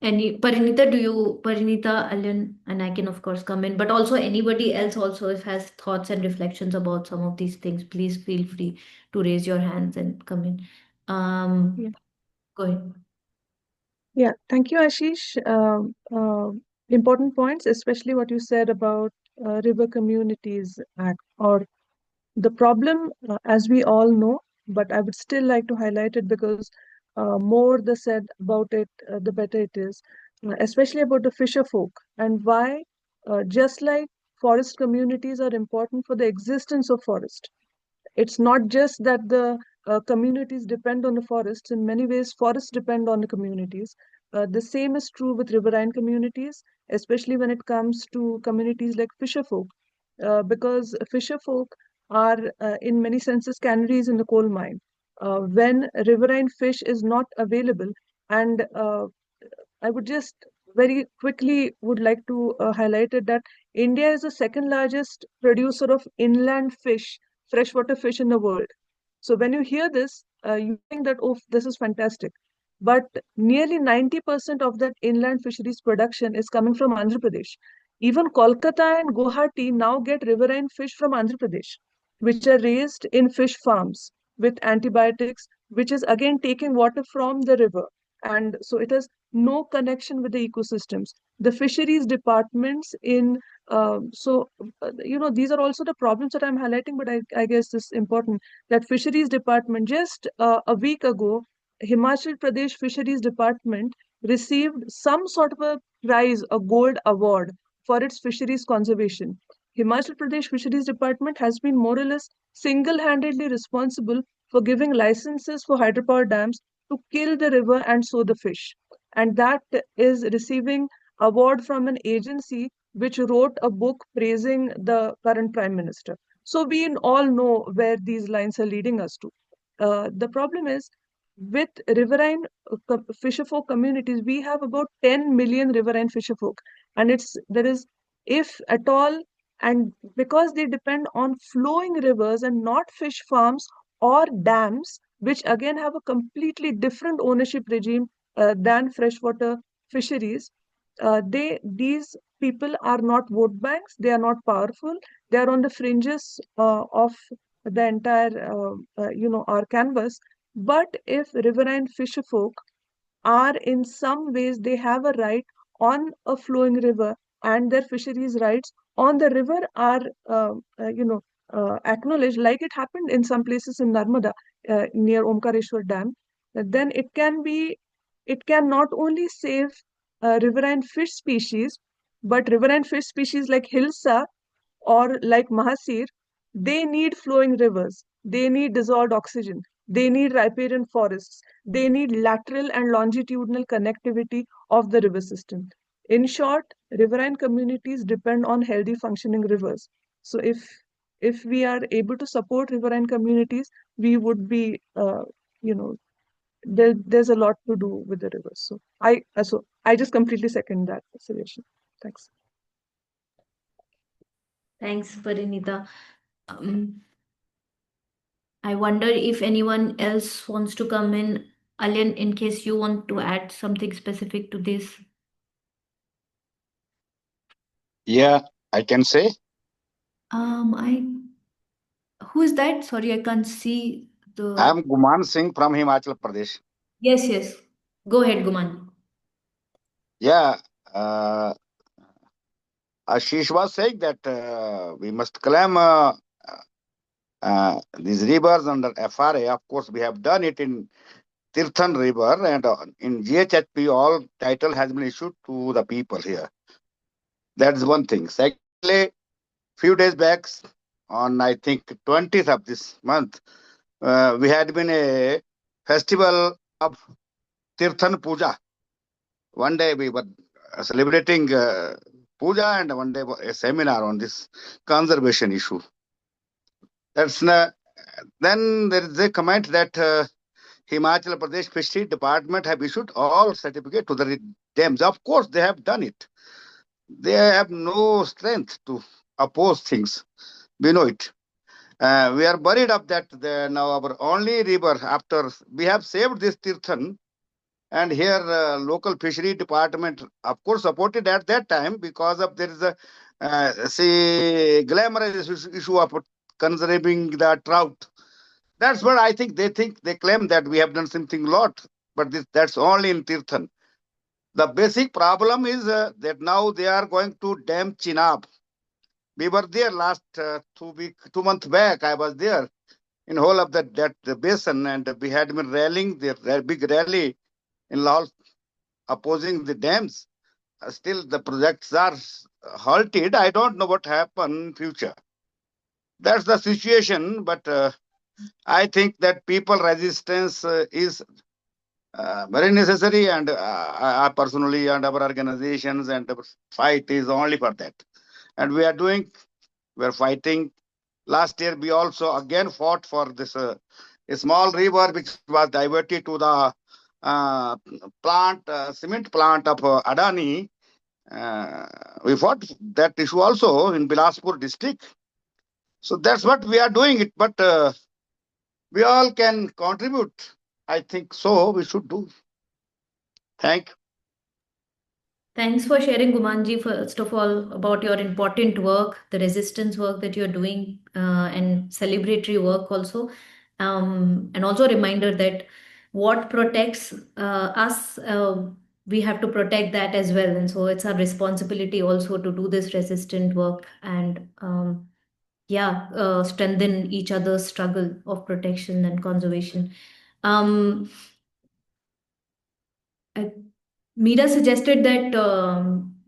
Any Parineeta, Alyen, and I can of course come in, but also anybody else also if has thoughts and reflections about some of these things, please feel free to raise your hands and come in. Yeah. Go ahead. Yeah, thank you, Ashish. Important points, especially what you said about River Communities Act, or the problem, as we all know, but I would still like to highlight it because more the said about it, the better it is, especially about the fisher folk and why, just like forest communities are important for the existence of forest. It's not just that the communities depend on the forests. In many ways, forests depend on the communities. The same is true with riverine communities, especially when it comes to communities like fisher folk, because fisher folk are, in many senses, canaries in the coal mine. When riverine fish is not available, and I would just very quickly would like to highlight it that India is the second largest producer of inland fish, freshwater fish in the world. So when you hear this, you think that, oh, this is fantastic. But nearly 90% of that inland fisheries production is coming from Andhra Pradesh. Even Kolkata and Guwahati now get riverine fish from Andhra Pradesh, which are raised in fish farms with antibiotics, which is again taking water from the river. And so it has no connection with the ecosystems. The fisheries departments in these are also the problems that I'm highlighting, but I guess this is important that fisheries department just a week ago, Himachal Pradesh Fisheries Department received some sort of a prize, a gold award for its fisheries conservation. Himachal Pradesh Fisheries Department has been more or less single-handedly responsible for giving licenses for hydropower dams to kill the river and sow the fish. And that is receiving award from an agency which wrote a book praising the current prime minister. So we all know where these lines are leading us to. The problem is with riverine fisherfolk communities, we have about 10 million riverine fisherfolk, and if at all, and because they depend on flowing rivers and not fish farms or dams, which again have a completely different ownership regime than freshwater fisheries. These people are not vote banks. They are not powerful. They are on the fringes of the entire, our canvas. But if riverine fisherfolk are in some ways they have a right on a flowing river, and their fisheries rights on the river are acknowledged, like it happened in some places in Narmada near Omkareshwar Dam, then it can not only save riverine fish species, but riverine fish species like Hilsa or like Mahasir, they need flowing rivers, they need dissolved oxygen, they need riparian forests, they need lateral and longitudinal connectivity of the river system. In short, riverine communities depend on healthy functioning rivers. So if we are able to support riverine communities, we would be, there's a lot to do with the rivers. So I just completely second that suggestion. Thanks. Thanks, Parineeta. Um, I wonder if anyone else wants to come in. Alyen, in case you want to add something specific to this. Yeah, I can say. I Who is that? Sorry, I can't see I the. am Guman Singh from Himachal Pradesh. Yes, yes. Go ahead, Guman. Yeah, Ashish was saying that we must claim these rivers under FRA. Of course, we have done it in Tirthan River, and in GHHP, all title has been issued to the people here. That's one thing. Secondly, few days back, on I think 20th of this month, we had been a festival of Tirthan Puja. One day we were celebrating puja, and one day a seminar on this conservation issue. That's then there is a comment that Himachal Pradesh Fishery Department have issued all certificate to the dams. Of course, they have done it. They have no strength to oppose things. We know it. We are worried of that. Now our only river after we have saved this Tirthan. And here, local fishery department, of course, supported at that time because of there is a glamorous issue of conserving the trout. That's what I think. They claim that we have done something lot, but that's only in Tirthan. The basic problem is that now they are going to dam Chinab. We were there last 2 months back. I was there in whole of the basin, and we had been rallying the big rally in Laos opposing the dams. Still, the projects are halted. I don't know what happen in future. That's the situation, but I think that people resistance is very necessary, and I personally and our organizations and the fight is only for that. And we are doing, we are fighting. Last year, we also again fought for this a small river which was diverted to the cement plant of Adani. We fought that issue also in Bilaspur district. So that's what we are doing it, but we all can contribute. I think so. We should do. Thank you. Thanks for sharing, Gumanji, first of all, about your important work, the resistance work that you're doing, and celebratory work also. And also a reminder that what protects us, we have to protect that as well. And so it's our responsibility also to do this resistant work and, strengthen each other's struggle of protection and conservation. Um, I Meera suggested that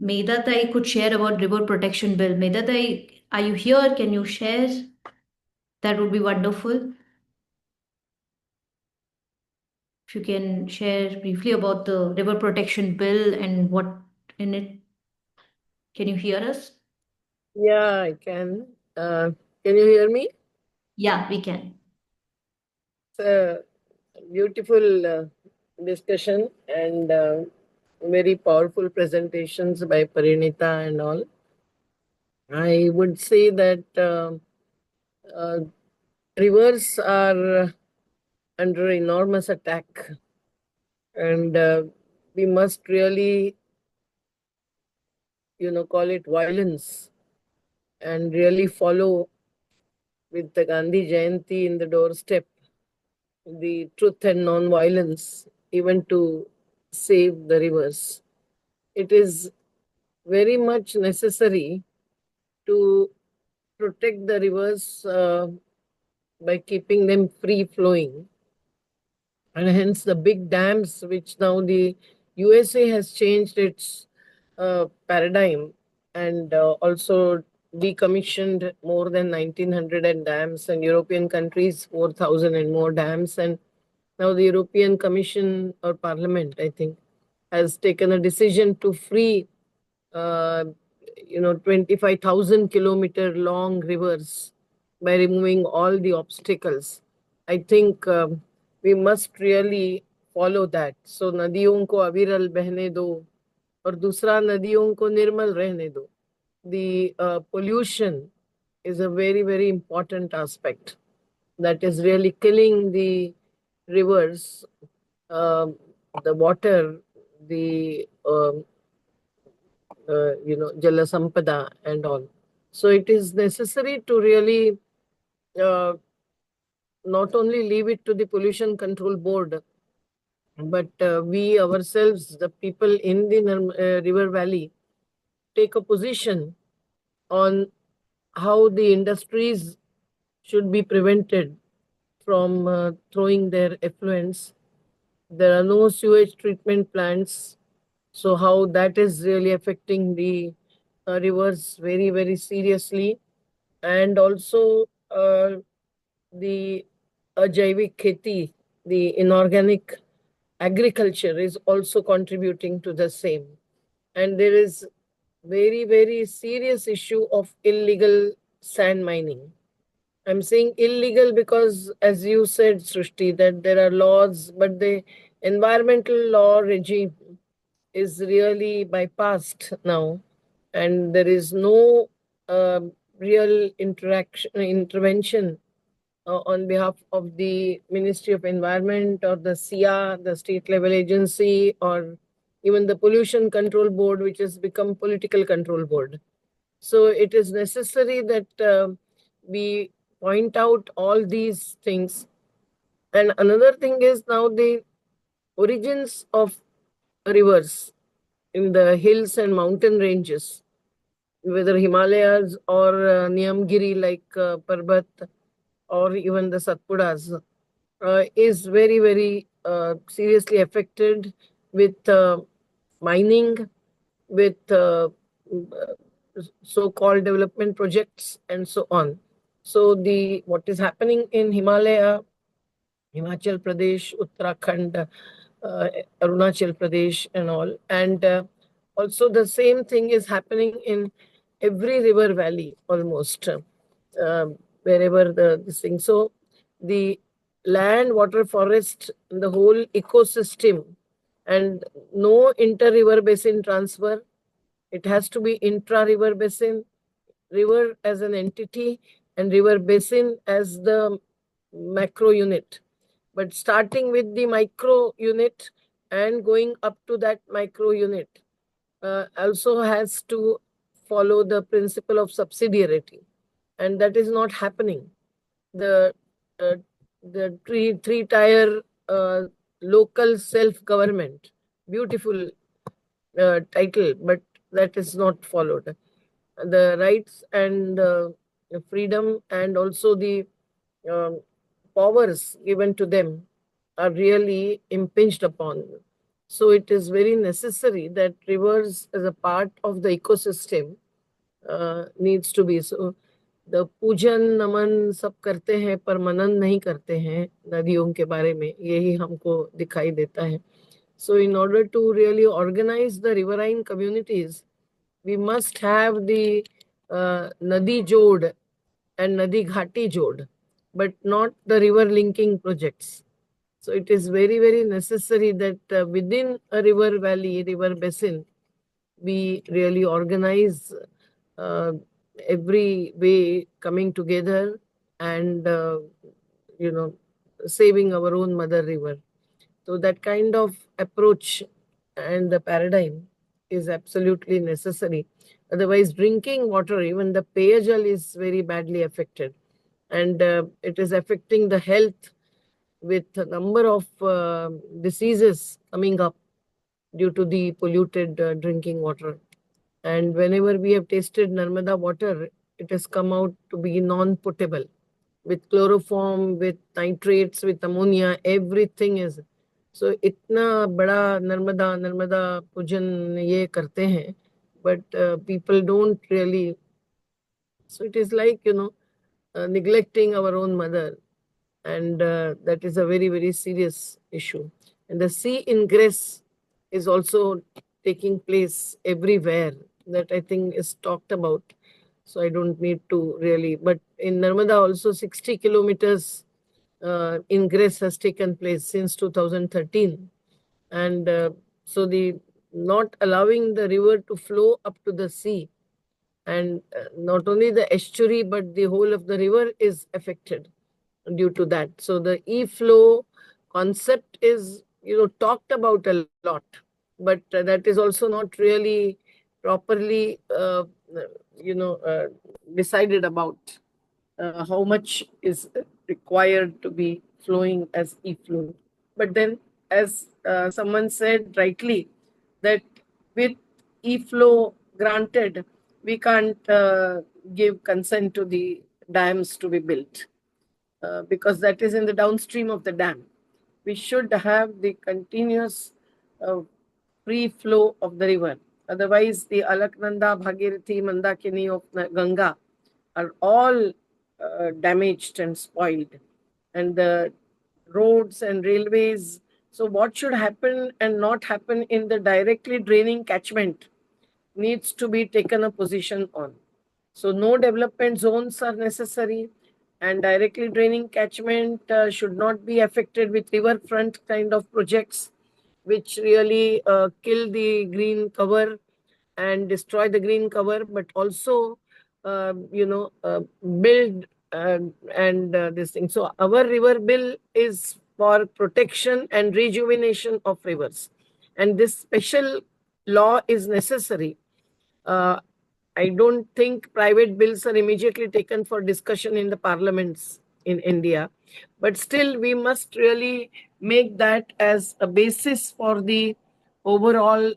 Medatai could share about river protection bill. Medatai, are you here? Can you share? That would be wonderful. If you can share briefly about the river protection bill and what in it. Can you hear us? Yeah, I can. Can you hear me? Yeah, we can. It's a beautiful discussion and very powerful presentations by Parineeta and all. I would say that uh, rivers are under enormous attack, and we must really, call it violence and really follow with the Gandhi Jayanti in the doorstep the truth and non-violence, even to save the rivers. It is very much necessary to protect the rivers by keeping them free flowing. And hence the big dams, which now the USA has changed its paradigm and also decommissioned more than 1900 dams, and European countries 4000 and more dams. And now the European Commission or Parliament, I think, has taken a decision to free, 25,000 kilometer long rivers by removing all the obstacles. I think we must really follow that. So नदियों को अविरल बहने दो और दूसरा नदियों को निर्मल रहने दो. The pollution is a very, very important aspect that is really killing the rivers, the water, the Jala Sampada and all. So it is necessary to really not only leave it to the Pollution Control Board, but we ourselves, the people in the river valley, take a position on how the industries should be prevented from throwing their effluents. There are no sewage treatment plants. So how that is really affecting the rivers very, very seriously. And also the ajaivik kheti, the inorganic agriculture is also contributing to the same. And there is very, very serious issue of illegal sand mining. I'm saying illegal because, as you said, Srishti, that there are laws, but the environmental law regime is really bypassed now, and there is no real intervention on behalf of the Ministry of Environment or the SIA, the state level agency, or even the Pollution Control Board, which has become political control board. So it is necessary that we point out all these things. And another thing is now the origins of rivers. in the hills and mountain ranges, whether Himalayas or Niyamgiri like Parbat or even the Satpuras, is very, very seriously affected with mining, with so-called development projects and so on. So what is happening in Himalaya, Himachal Pradesh, Uttarakhand, Arunachal Pradesh and all. And also the same thing is happening in every river valley almost, wherever this thing. So the land, water, forest, the whole ecosystem, and no inter-river basin transfer. It has to be intra-river basin, river as an entity, and river basin as the macro unit. But starting with the micro unit and going up to that micro unit also has to follow the principle of subsidiarity, and that is not happening. The uh, the three-tier local self-government, beautiful title, but that is not followed. The rights and freedom and also the um, powers given to them are really impinged upon. So it is very necessary that rivers as a part of the ecosystem needs to be. So the पूजन नमन सब करते हैं पर मनन नहीं करते हैं नदियों के बारे में, यही हमको दिखाई देता है. So in order to really organize the riverine communities, we must have the Nadi Jod and Nadi Ghati Jod, but not the river linking projects. So it is very, very necessary that within a river valley, river basin, we really organize uh, every way coming together and, saving our own mother river. So that kind of approach and the paradigm is absolutely necessary. Otherwise, drinking water, even the payajal, is very badly affected. And it is affecting the health with a number of diseases coming up due to the polluted drinking water. And whenever we have tasted Narmada water, it has come out to be non-potable with chloroform, with nitrates, with ammonia, everything is. So itna bada Narmada pujan ye karte hain, but people don't really. So it is like, neglecting our own mother, and that is a very, very serious issue. And the sea ingress is also taking place everywhere, that I think is talked about. So I don't need to really, but in Narmada also 60 kilometers ingress has taken place since 2013. And so the not allowing the river to flow up to the sea, and not only the estuary, but the whole of the river is affected due to that. So the e-flow concept is, talked about a lot, but that is also not really properly, decided about how much is required to be flowing as e-flow. But then, as someone said rightly, that with e-flow granted, we can't give consent to the dams to be built because that is in the downstream of the dam. We should have the continuous free flow of the river. Otherwise, the Alaknanda, Bhagirathi, Mandakini of Ganga are all damaged and spoiled. And the roads and railways. So what should happen and not happen in the directly draining catchment needs to be taken a position on. So no development zones are necessary, and directly draining catchment should not be affected with riverfront kind of projects, which really kill the green cover and destroy the green cover, but also, build and this thing. So our river bill is for protection and rejuvenation of rivers, and this special law is necessary. uh, I don't think private bills are immediately taken for discussion in the parliaments in India, but still we must really make that as a basis for the overall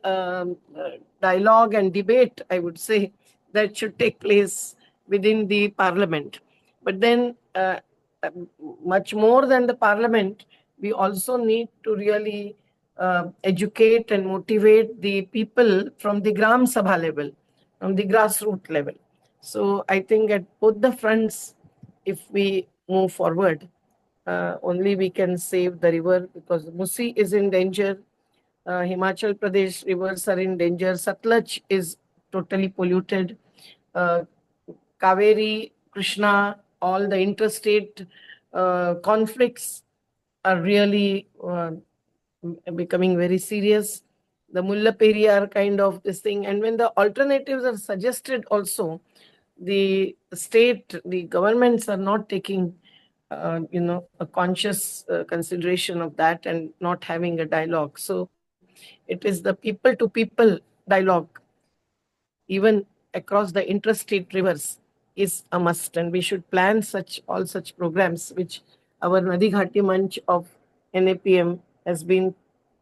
dialogue and debate, I would say, that should take place within the parliament. But then, much more than the parliament, we also need to really educate and motivate the people from the Gram Sabha level, from the grassroots level. So I think at both the fronts, if we move forward, only we can save the river, because Musi is in danger. Himachal Pradesh rivers are in danger. Satluj is totally polluted. Uh, Kaveri, Krishna, all the interstate conflicts are really becoming very serious. The Mulla Periyar kind of this thing. And when the alternatives are suggested also, the state, the governments are not taking, a conscious consideration of that and not having a dialogue. So it is the people to people dialogue, even across the interstate rivers, is a must. And we should plan all such programs, which our Nadi Ghati Manch of NAPM has been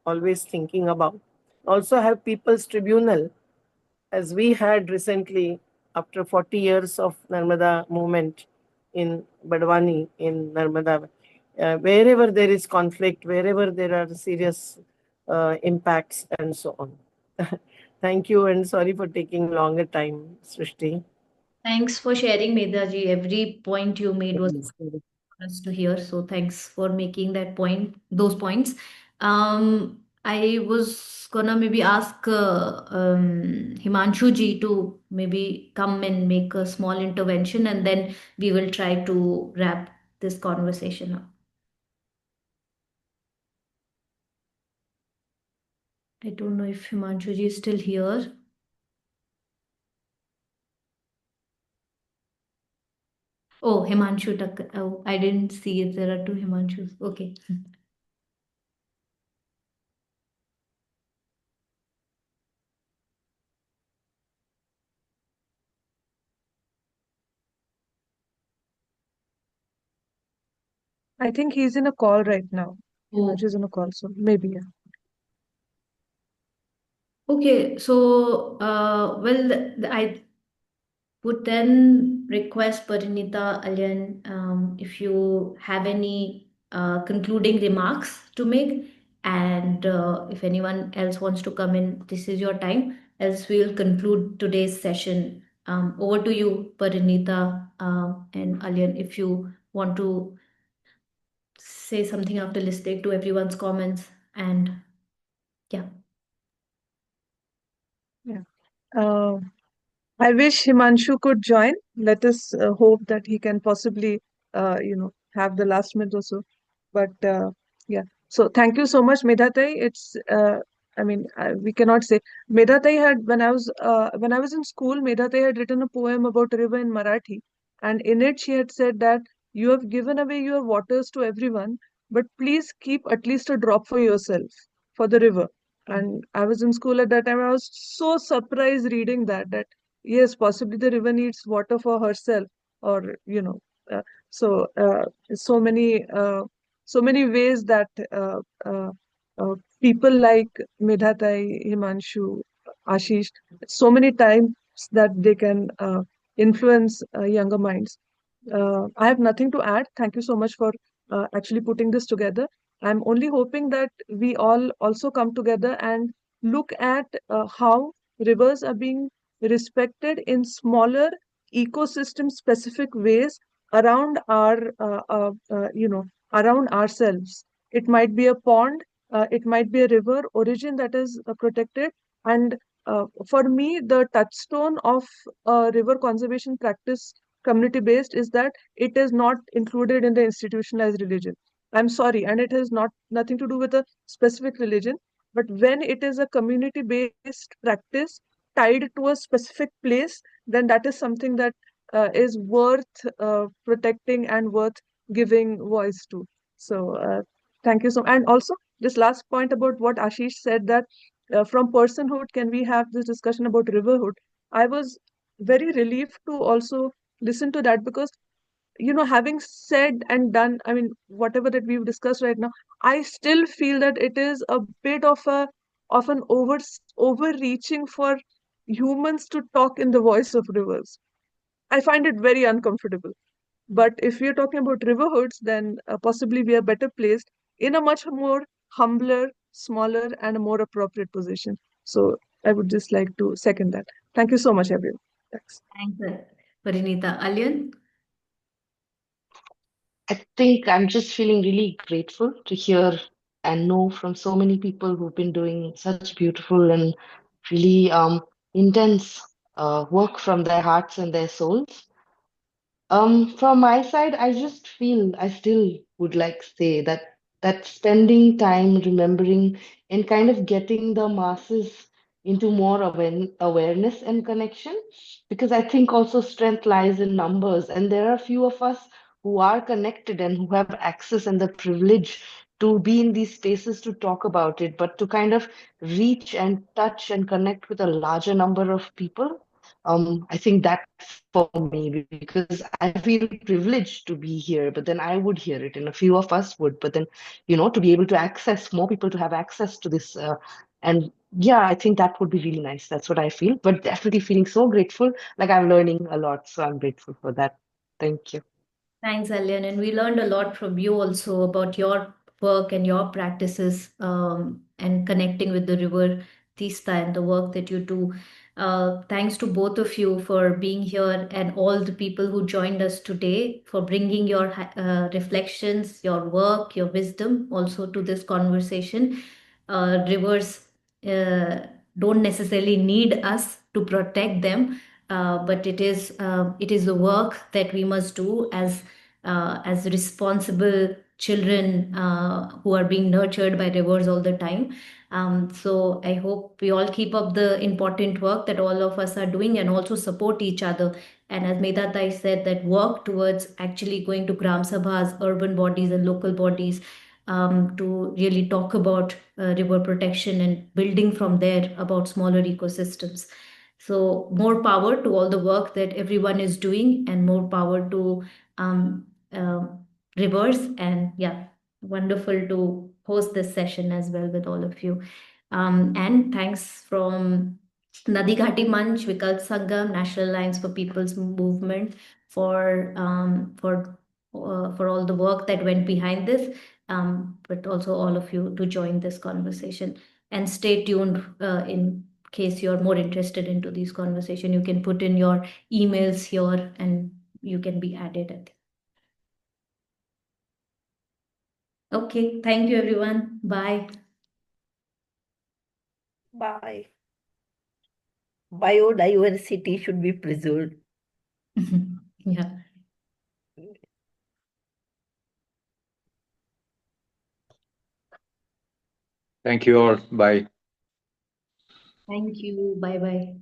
always thinking about. Also have People's Tribunal, as we had recently, after 40 years of Narmada movement in Badwani, in Narmada, wherever there is conflict, wherever there are serious impacts, and so on. Thank you, and sorry for taking longer time, Srishti. Thanks for sharing, Medhaji. Every point you made was Yes. for us to hear. So thanks for making those points. I was gonna maybe ask Himanshu ji to maybe come and make a small intervention, and then we will try to wrap this conversation up. I don't know if Himanshu ji is still here. Oh, Himanshu Oh, I didn't see it. There are two Himanshus. Okay. I think he's in a call right now. Oh, Himanshu is in a call, so maybe, yeah. okay. So, I would then request Parineeta, Alyen, if you have any concluding remarks to make, and if anyone else wants to come in, this is your time. Else we'll conclude today's session. Over to you, Parineeta and Alyen, if you want to say something after listening to everyone's comments. And yeah. Yeah. Uh, I wish Himanshu could join. Let us hope that he can possibly, have the last minute or so. But yeah, so thank you so much, Medhatai. We cannot say Medhatai had when I was in school. Medhatai had written a poem about a river in Marathi, and in it she had said that you have given away your waters to everyone, but please keep at least a drop for yourself, for the river. And I was in school at that time. I was so surprised reading that yes, possibly the river needs water for herself, or uh, so so many so many ways that uh, people like Medhatai, Himanshu, Ashish, so many times that they can influence younger minds. I have nothing to add. Thank you so much for actually putting this together. I'm only hoping that we all also come together and look at how rivers are being respected in smaller ecosystem specific ways around around ourselves. It might be a pond, it might be a river origin that is protected. And for me, the touchstone of river conservation practice community based is that it is not included in the institutionalized religion. I'm sorry, and it has not nothing to do with a specific religion. But when it is a community based practice tied to a specific place, then that is something that is worth protecting and worth giving voice to. So thank you so. And also this last point about what Ashish said, that from personhood can we have this discussion about riverhood. I was very relieved to also listen to that, because having said and done, whatever that we've discussed right now, I still feel that it is a bit of a often overreaching for humans to talk in the voice of rivers. I find it very uncomfortable. But if we are talking about riverhoods, then possibly we are better placed in a much more humbler, smaller, and a more appropriate position. So I would just like to second that. Thank you so much, everyone. Thanks. Thanks, Parineeta. Alyen? I think I'm just feeling really grateful to hear and know from so many people who've been doing such beautiful and really intense work from their hearts and their souls. From my side, I just feel I still would like say that spending time remembering and kind of getting the masses into more awareness and connection, because I think also strength lies in numbers, and there are few of us who are connected and who have access and the privilege to be in these spaces to talk about it, but to kind of reach and touch and connect with a larger number of people. I think that's for me because I feel privileged to be here, but then I would hear it, and a few of us would. But then, to be able to access more people to have access to this, and yeah, I think that would be really nice. That's what I feel. But definitely feeling so grateful, like I'm learning a lot, so I'm grateful for that. Thank you. Thanks, Alyen. And we learned a lot from you also about your work and your practices, and connecting with the river Tista and the work that you do. Thanks to both of you for being here and all the people who joined us today for bringing your reflections, your work, your wisdom also to this conversation. Rivers don't necessarily need us to protect them, but it is the work that we must do as responsible children who are being nurtured by rivers all the time. So I hope we all keep up the important work that all of us are doing and also support each other. And as Medhatai said, that work towards actually going to Gram Sabhas, urban bodies and local bodies, to really talk about river protection and building from there about smaller ecosystems. So more power to all the work that everyone is doing, and more power to um, uh, rivers. And yeah, wonderful to host this session as well with all of you. And thanks from Nadi Ghati Manch, Vikalp Sangam, National Alliance for People's Movement for all the work that went behind this, but also all of you to join this conversation. And stay tuned in case you're more interested into these conversation. You can put in your emails here and you can be added. Okay, thank you everyone. Bye. Bye. Biodiversity should be preserved. Yeah. Thank you all. Bye. Thank you. Bye bye.